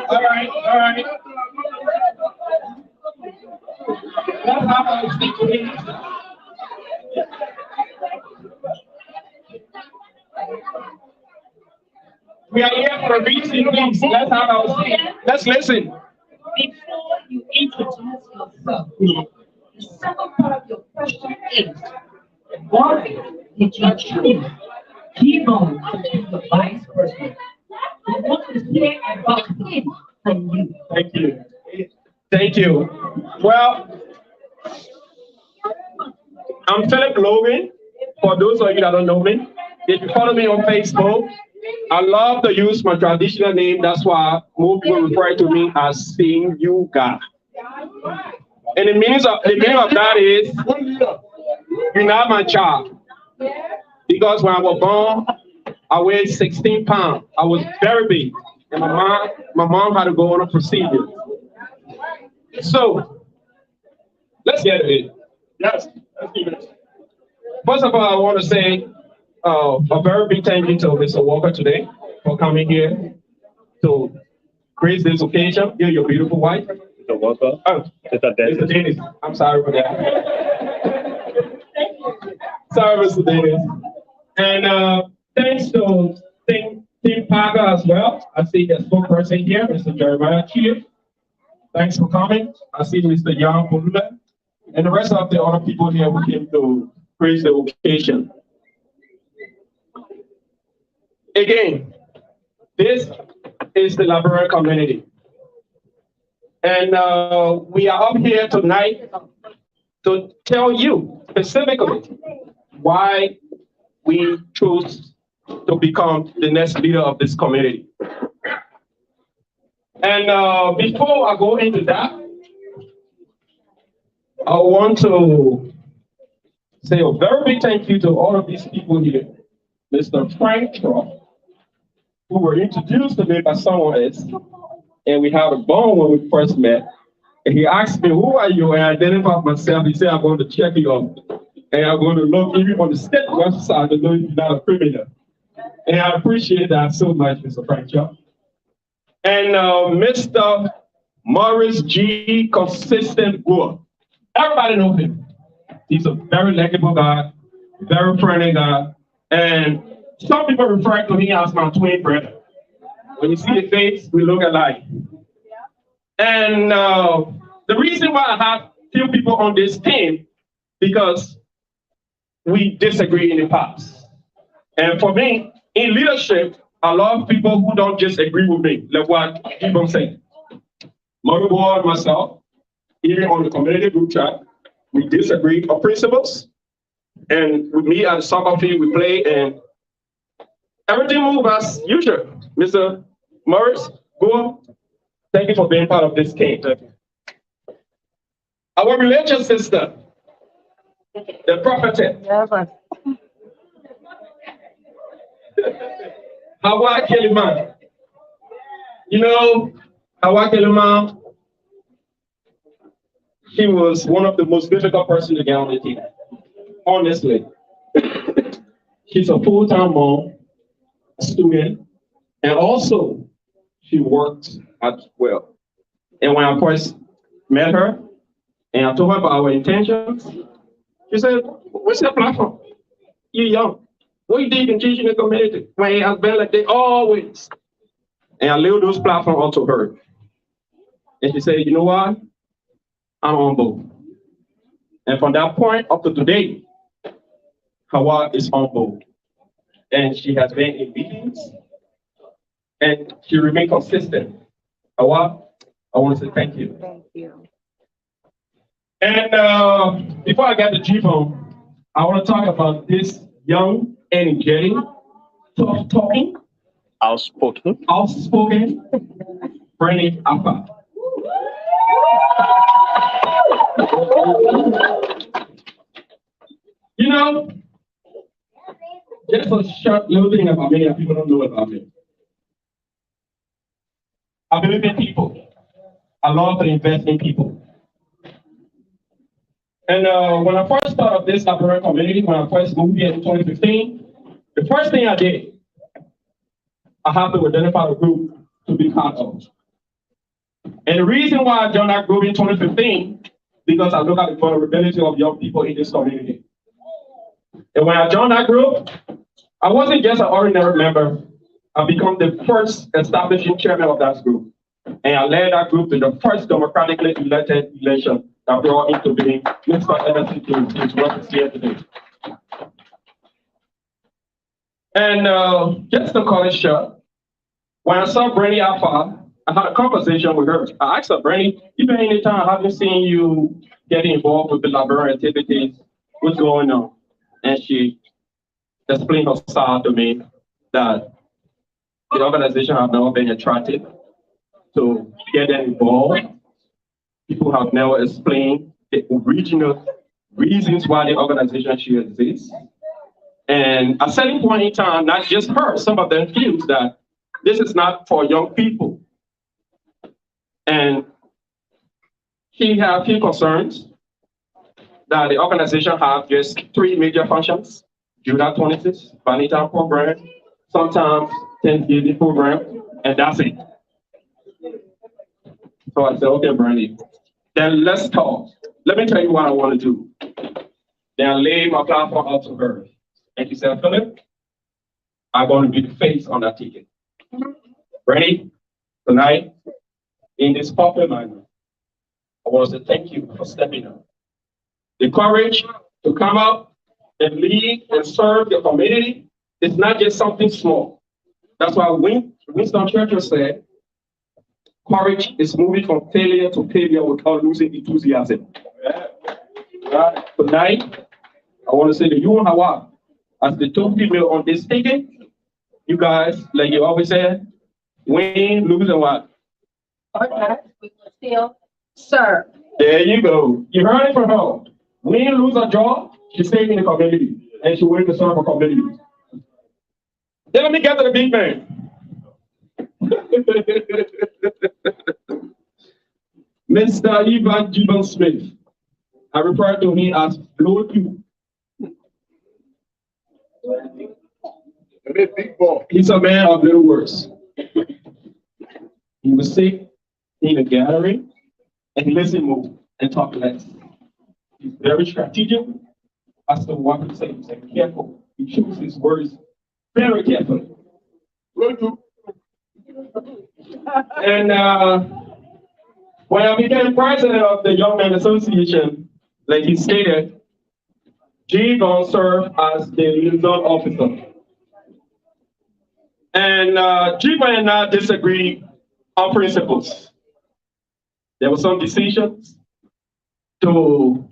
All right, all right. That's how I speak to him. We are here for a reason, please. Let's have our seat. Let's listen. Before you introduce yourself, the second part of your question is, why did you choose T-Bone to be the vice president? We want to hear about him and you. Thank you. Thank you. Well, I'm Philip Logan. For those of you that don't know me, if you follow me on Facebook, I love to use my traditional name. That's why most people refer to me as Sing You God. And the meaning of that is, you're not my child. Because when I was born, I weighed 16 pounds. I was very big. And my mom had to go on a procedure. So, let's get it. Yes, let's do this. First of all, I want to say a very big thank you to Mr. Walker today for coming here to grace this occasion. You're your beautiful wife. Mr. Walker. Oh, Mr. Dennis. I'm sorry for that. Sorry, Mr. Dennis. And thanks to Team Parker as well. I see the spokesperson here, Mr. Jeremiah Chief. Thanks for coming. I see Mr. Jan Polula and the rest of the other people here who came to praise the occasion. Again, this is the Liberia community. And we are up here tonight to tell you specifically why we chose to become the next leader of this community. And before I go into that, I want to say a very big thank you to all of these people here. Mr. Frank Trump, who were introduced to me by someone else, and we had a bond when we first met. And he asked me, who are you? And I identified myself. He said, I'm going to check you out. And I'm going to look even on the state website to know if you're not a criminal. And I appreciate that so much, Mr. Frank Trump. And Mr. Morris G. Consistent Gore. Everybody knows him. He's a very likable guy, very friendly guy. And some people refer to me as my twin brother. When you see the face, we look alike. And the reason why I have few people on this team, because we disagree in the past. And for me, in leadership, I love people who don't just agree with me, like what people say. Motherboard, myself, even on the community group chat, we disagree on principles. And with me and soccer field, we play and everything moves as usual. Mr. Morris, go. Thank you for being part of this team. Our religious sister, the prophetess, Hawa Keliman. You know, Hawa Keliman, she was one of the most difficult persons to get on the team. Honestly. She's a full-time mom, student, and also she works as well. And when I first met her, and I told her about our intentions, she said, what's your platform? You're young. What you did in teaching the community? When it has been like they always. And I laid those platforms onto her. And she said, you know what? I'm on board. And from that point up to today, Hawa is on board. And she has been in meetings and she remained consistent. Hawa, I want to say thank you. Thank you. And before I get to G-Bone, I want to talk about this young, energetic, tough-talking, outspoken, Bernie Alpha. You know, just a short little thing about me that people don't know about me. I believe in people. I love to invest in people. And when I first started this Liberian community, when I first moved here in 2015, the first thing I did, I had to identify a group to be part of. And the reason why I joined that group in 2015, because I look at the vulnerability of young people in this community. And when I joined that group, I wasn't just an ordinary member. I became the first establishing chairman of that group. And I led that group to the first democratically elected election that brought into being Mr. Emerson is what is here today. And just to call it short, when I saw Brandy Alpha, I had a conversation with her. I asked her, Brandy, you been any time? I haven't seen you getting involved with the Liberian activities. What's going on? And she explained her side to me that the organization have never been attractive to get them involved. People have never explained the original reasons why the organization should exist. And at a certain point in time, not just her, some of them feel that this is not for young people. And she had a few concerns that the organization have just 3 major functions: Judah 26, Vanita program, sometimes Thanksgiving program, and that's it. So I said, okay, Brandy, then let's talk. Let me tell you what I want to do. Then I laid my platform out to her. And she said, Philip, I'm going to be the face on that ticket. Brandy, tonight, in this popular manner, I want to say thank you for stepping up. The courage to come out and lead and serve your community is not just something small. That's why Winston Churchill said, courage is moving from failure to failure without losing enthusiasm. Right. Tonight, I want to say to you and Hawa, as the 2 female on this ticket, you guys, like you always said, win, lose, and what? Okay, we will still serve. There you go. You heard it from her. Win, lose, or draw, she stayed in the community, and she willing to serve her community. Then let me get to the big man. Mr. Ivan Gibbon Smith. I refer to him as Lord Q. He's a man of little words. He was sick in a gathering, and he listened more and talked less. He's very strategic as to what he says. He's careful He chooses his words very carefully. And when I became president of the Young Men Association, like he stated, G-Von served as the liaison officer. And G-Von and I disagreed on principles. There were some decisions to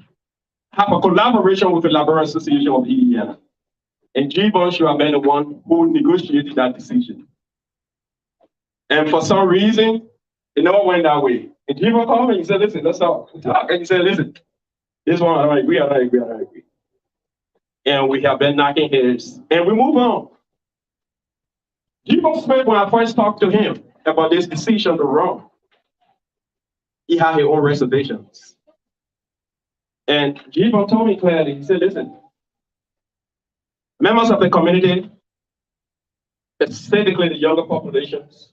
have a collaboration with the Librarian Association of Indiana. And G-Von should have been the one who negotiated that decision. And for some reason, it never went that way. And G-Von called me and he said, listen, let's talk. And he said, listen, this one, I don't agree, I don't agree, I don't agree. And we have been knocking heads, and we move on. G-Von Smith, when I first talked to him about this decision to run, he had his own reservations. And G-Von told me clearly, he said, listen, members of the community, specifically the younger populations,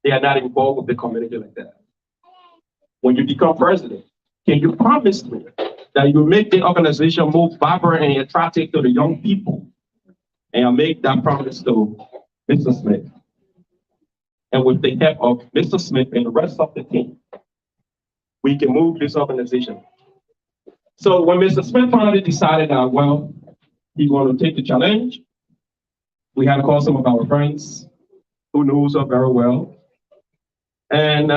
they are not involved with the community like that. When you become president, can you promise me that you make the organization more vibrant and attractive to the young people? And I make that promise to Mr. Smith. And with the help of Mr. Smith and the rest of the team, we can move this organization. So when Mr. Smith finally decided that, well, he wanted to take the challenge, we had to call some of our friends who knows us very well. And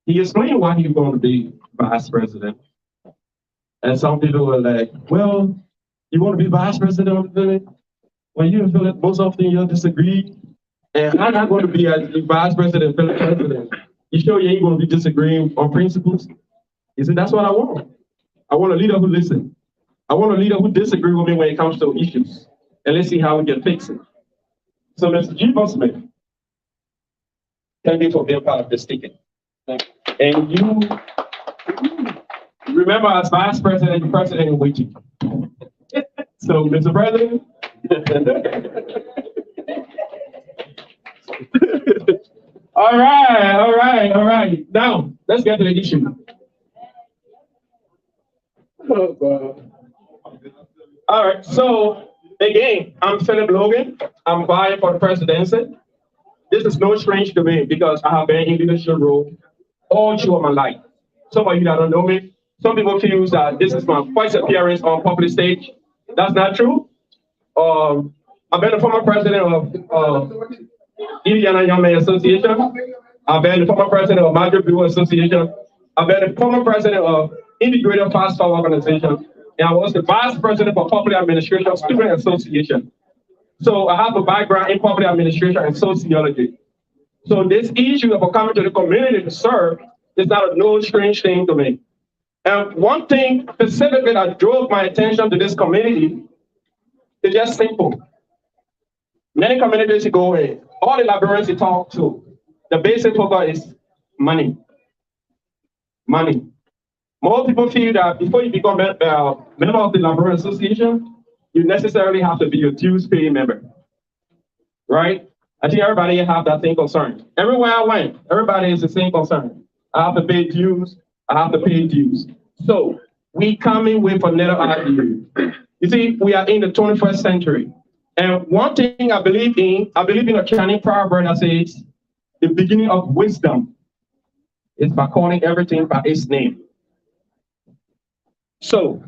he explained why he was going to be vice president. And some people were like, well, you want to be vice president of the village? Well, you feel it most often you'll disagree. And I'm not going to be a vice president, village president. You sure you ain't going to be disagreeing on principles? He said, that's what I want. I want a leader who listens. I want a leader who disagrees with me when it comes to issues. And let's see how we can fix it. So Mr. G-Von Smith, thank you for being part of this ticket. And you remember as vice president, the president in waiting. So Mr. President, all right. Now, let's get to the issue. Oh, God. All right, so again, I'm Philip Logan. I'm vying for the presidency. This is no strange to me because I have been in leadership role all through my life. Some of you that don't know me, some people feel that this is my first appearance on public stage. That's not true. I've been the former president of Indiana Young Men Association. I've been the former president of Madrid Blue Association. I've been the former president of Integrated Fast Power Organization. And I was the vice president for Public Administration Student Association. So I have a background in public administration and sociology. So this issue of coming to the community to serve is not a no strange thing to me. And one thing specifically that drove my attention to this community is just simple. Many communities you go in, all the librarians you talk to, the basic focus is money. Money. Most people feel that before you become a member of the Librarian Association, you necessarily have to be a dues paying member, right? I think everybody have that same concern. Everywhere I went, everybody is the same concern. I have to pay dues. I have to pay dues. So we coming with another idea. You see, we are in the 21st century. And one thing I believe in a Chinese proverb that says, the beginning of wisdom is by calling everything by its name. So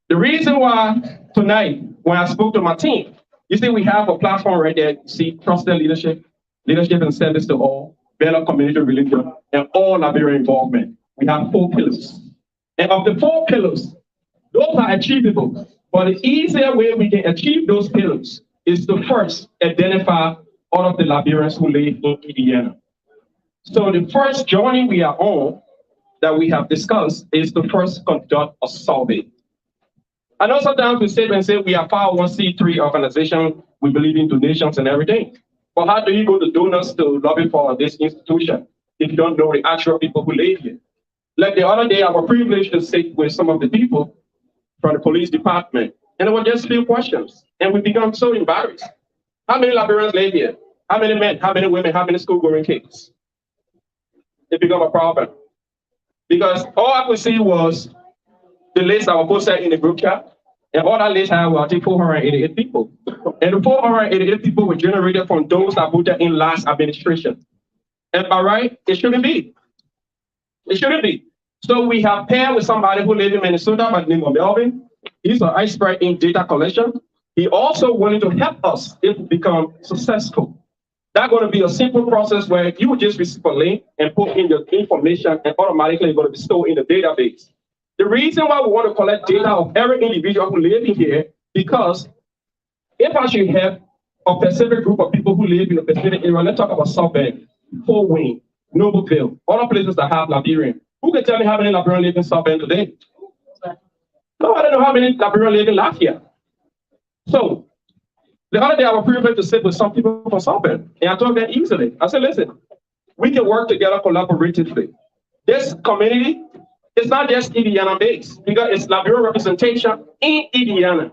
the reason why tonight, when I spoke to my team, you see, we have a platform right there. See, trusted leadership, leadership and service to all, better community religion, and all Liberian involvement. We have 4 pillars. And of the 4 pillars, those are achievable. But the easier way we can achieve those pillars is to first identify all of the Liberians who live in Indiana. So the first journey we are on that we have discussed is to first conduct a survey. I know sometimes we sit and say we are 501c3 organization, we believe in donations and everything. But how do you go to donors to lobby for this institution if you don't know the actual people who live here? Like the other day, I was privileged to sit with some of the people from the police department, and there were just few questions, and we become so embarrassed. How many Liberians live here? How many men? How many women? How many school-going kids? It became a problem. Because all I could see was the list I was posted in the group chat, And all that list had was, I think, 488 people. And the 488 people were generated from those that voted in last administration. And by right, it shouldn't be. It shouldn't be. So we have paired with somebody who lives in Minnesota by the name of Melvin. He's an expert in data collection. He also wanted to help us if we become successful. That's going to be a simple process where you would just receive a link and put in your information and automatically it's going to be stored in the database. The reason why we want to collect data of every individual who lives in here, because if I should have a specific group of people who live in a specific area, let's talk about South Bend, Fort Wayne, Nobleville, other places that have Liberian. Who can tell me how many Liberians live in South Bend today? No, I don't know how many Liberians live in Lafayette. So, the other day I was privileged to sit with some people from South Bend, and I told them easily. I said, listen, we can work together collaboratively. This community is not just Indiana based, because it's Liberian representation in Indiana.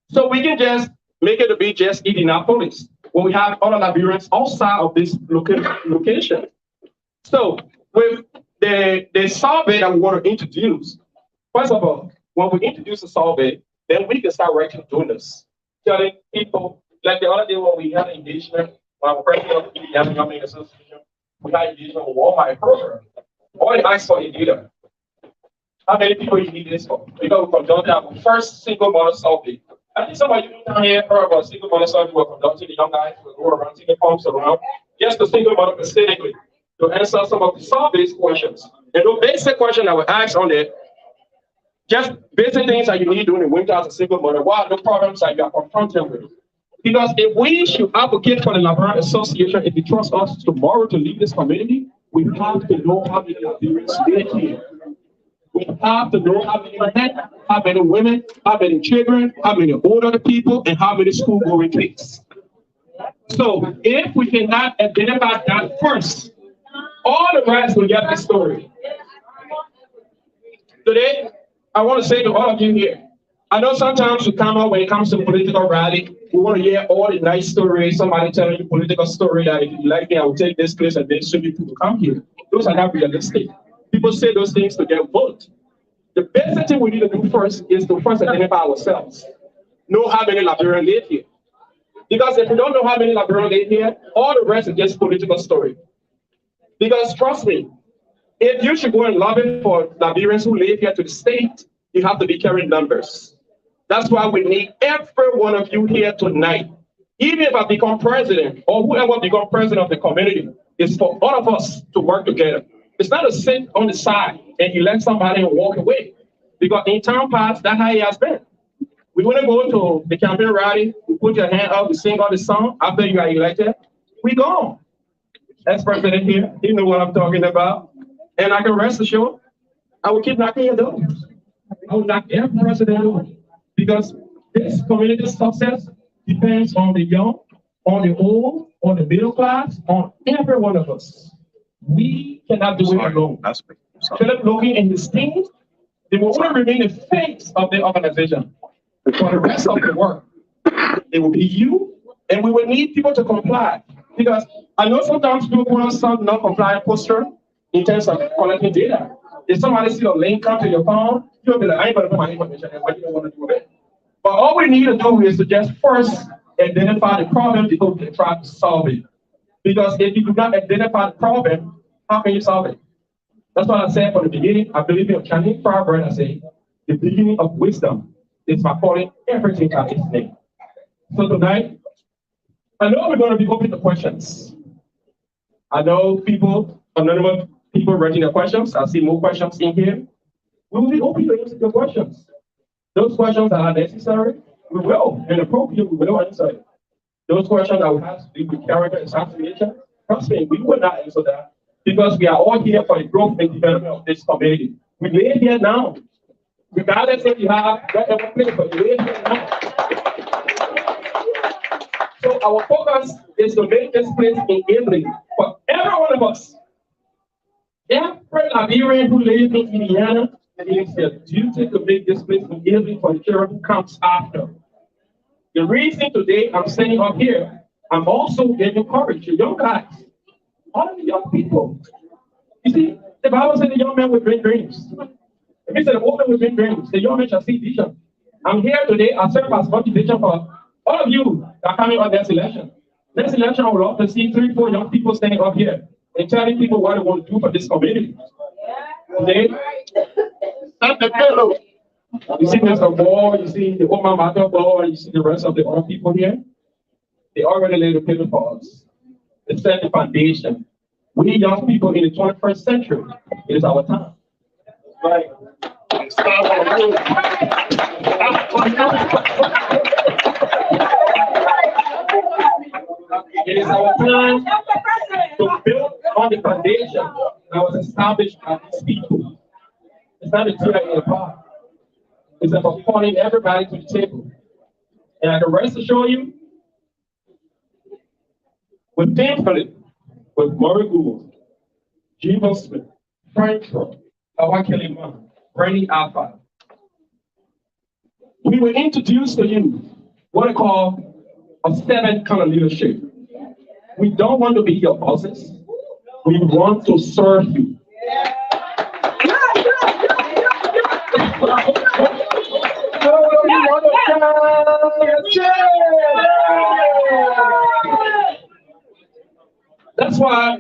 So we can just make it to be just Indianapolis, where we have other Liberians outside of this location. So with the survey that we want to introduce, first of all, when we introduce the survey, then we can start writing donors, telling people, like the other day when we had engagement, when I was president of the Indiana Young Men Association, we had engagement with Walmart program. All they asked for is data. How many people you need this for? Because we conducted our first single mother survey. I think some of you down here heard about single mother survey. We're conducting the young guys will go around, taking pumps around, just the single mother specifically, to answer some of the survey questions. And the basic question that we asked on there, just basic things that you need during the winter as a single mother. What are the problems that you are confronted with? Because if we should advocate for the Liberian Association, if you trust us tomorrow to lead this community, we have to know how many Liberians live here. We have to know how many men, how many women, how many children, how many older people, and how many school-going kids. So if we cannot identify that first, all the rest will get the story. Today, I want to say to all of you here, I know sometimes you come out when it comes to political rally, we want to hear all the nice stories, somebody telling you political story that if you like me, I will take this place and then so many people come here. Those are not realistic. People say those things to get vote. The best thing we need to do first is to first identify ourselves. Know how many Liberians live here. Because if you don't know how many Liberians live here, all the rest is just political story. Because trust me, if you should go and lobby for Liberians who live here to the state, you have to be carrying numbers. That's why we need every one of you here tonight. Even if I become president or whoever become president of the community, it's for all of us to work together. It's not to sit on the side and elect somebody and walk away. Because in town past, that's how it has been. We want to go to the campaign rally, we put your hand up, we sing all the song, after you are elected, we gone. That's president here, he know what I'm talking about. And I can rest assured, I will keep knocking your doors. I will knock every president door. Because this community's success depends on the young, on the old, on the middle class, on every one of us. We cannot do it alone. Philip Logan and his team, they will only remain the face of the organization. For the rest of the work, it will be you, and we will need people to comply. Because I know sometimes people put on some non-compliant poster in terms of collecting data. If somebody see a link come to your phone, you'll be like, I ain't gonna put my information in, what you don't want to do with it. But all we need to do is to just first identify the problem before we can try to solve it. Because if you do not identify the problem, how can you solve it? That's what I said from the beginning. I believe in a Chinese proverb. I say, the beginning of wisdom is by calling everything by its name. So tonight, I know we're going to be open to questions. I know people, anonymous people writing their questions. I see more questions in here. We will be open to answer your questions. Those questions that are necessary, we will, and appropriate, we will answer it. Those questions that we have to do with character assassination, trust me, we will not answer that. Because we are all here for the growth and development of this community. We live here now. Regardless if you have whatever place, but we live here now. So our focus is to make this place enabling for every one of us. Every Liberian who lives in Indiana, it is their duty to make this place enabling for the children who comes after. The reason today I'm standing up here, I'm also getting courage to young guys. All of the young people. You see, the Bible said the young man will dream dreams. If it said the woman will dream dreams, the young man shall see vision. I'm here today. I serve as motivation for all of you that are coming on this election. Next election, I would love to see 3, 4 young people standing up here and telling people what they want to do for this community. Today, you see Mr. Ball, you see the Oma Mato Ball, you see the rest of the other people here. They already laid the pillar for us. They set the foundation. We young people in the 21st century, it is our time. Right. It is our time to build on the foundation that was established by these people. It's not a tear apart. It's about calling everybody to the table. And I can rest assure you, with Tim Philip, with Murray Gould, Jibo Smith, Frank Trump, Awakili Man, Bernie Alpha, we will introduce to you what I call a 7 kind of leadership. We don't want to be your bosses. We want to serve you. That's why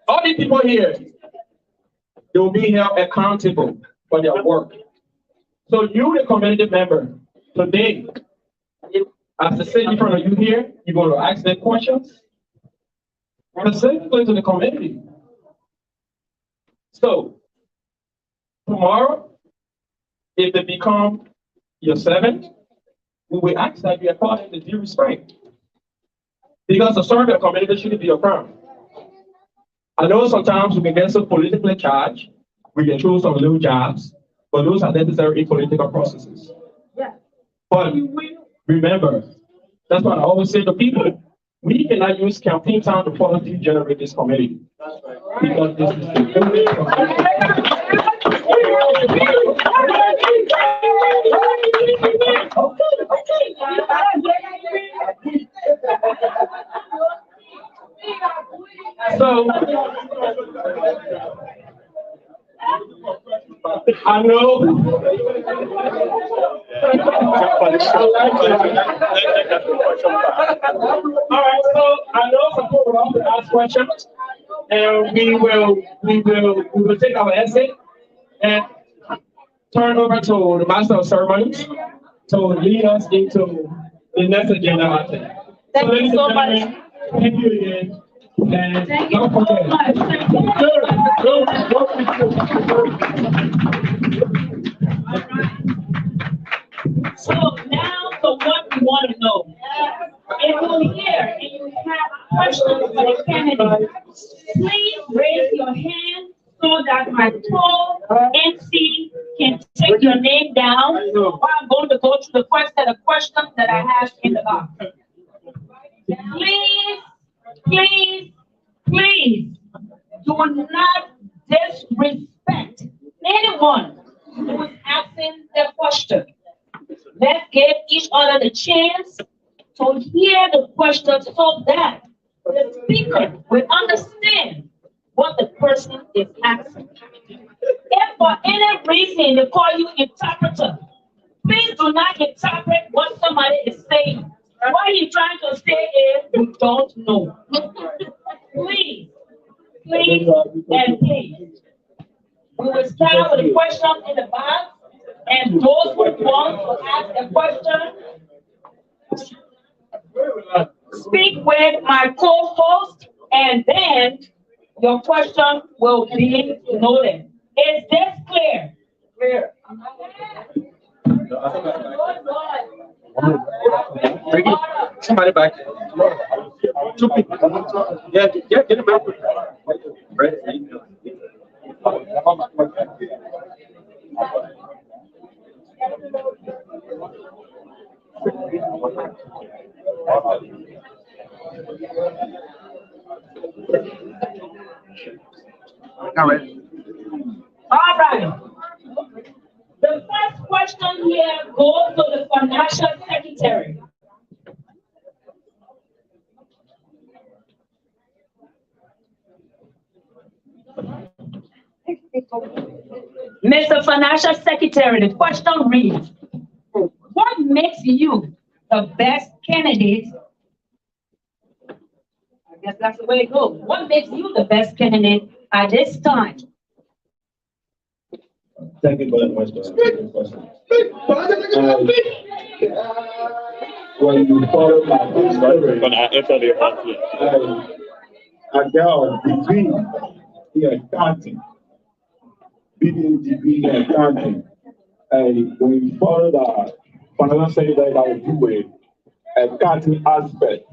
all the people here, they will be held accountable for their work. So you, the community member, today, as I sit in front of you here, you're going to ask them questions specifically to the community. So tomorrow, if they become your servant, we will ask that you accord them the due respect. Because to serve your community shouldn't be your crime. I know sometimes we can get so politically charged, we can choose some little jobs, but those are necessary in political processes. Yeah. But remember, that's what I always say to people. We cannot use campaign time to politically generate this community. That's right. Because this is the So I know. All right, so I know some people will also ask questions, and we will take our essay and turn over to the master of ceremonies to lead us into the next agenda item. Thank you so much. Thank you again. And Thank you don't so forget. much. So now for what we want to know. If you're here and you have questions for the candidate, please raise your hand so that my co-MC can take your name down. Or I'm going to go to the questions that I have in the box. Please, do not disrespect anyone who is asking the question. Let's give each other the chance to hear the question so that the speaker will understand what the person is asking. If for any reason they call you interpreter, please do not interpret what somebody is saying. What he's trying to say is you don't know. Please, and please. We will start with the questions in the box, and those who want to ask a question, speak with my co-host, and then your question will be noted. Is this clear? Clear. Somebody back. 2 people. Yeah, get him back. All right. The first question here goes to the financial secretary. Mr. Financial Secretary, the question reads, you the best candidate? I guess that's the way it goes. What makes you the best candidate at this time? Thank you for that question. When you follow my history, When I enter the house, I got a degree in accounting, BA degree in accounting. And when you follow the financial sector, I will do with accounting aspect.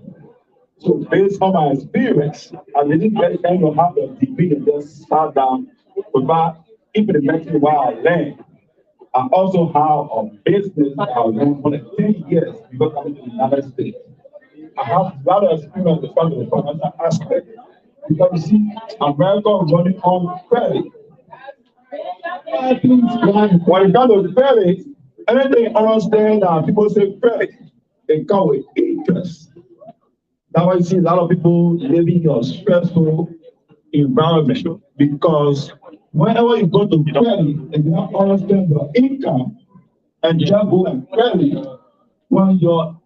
So based on my experience, I didn't get kind of have a degree and just sat down without implementing what I learned. I also have a business that I learned for 10 years because I'm in the United States. I have a lot of experience with the financial aspect because you see, America is running on credit. When it comes to credit, anything understand that people say credit, they come with interest. That's why you see a lot of people living in a stressful environment because whenever you go to credit and you don't understand the income and just go and credit when your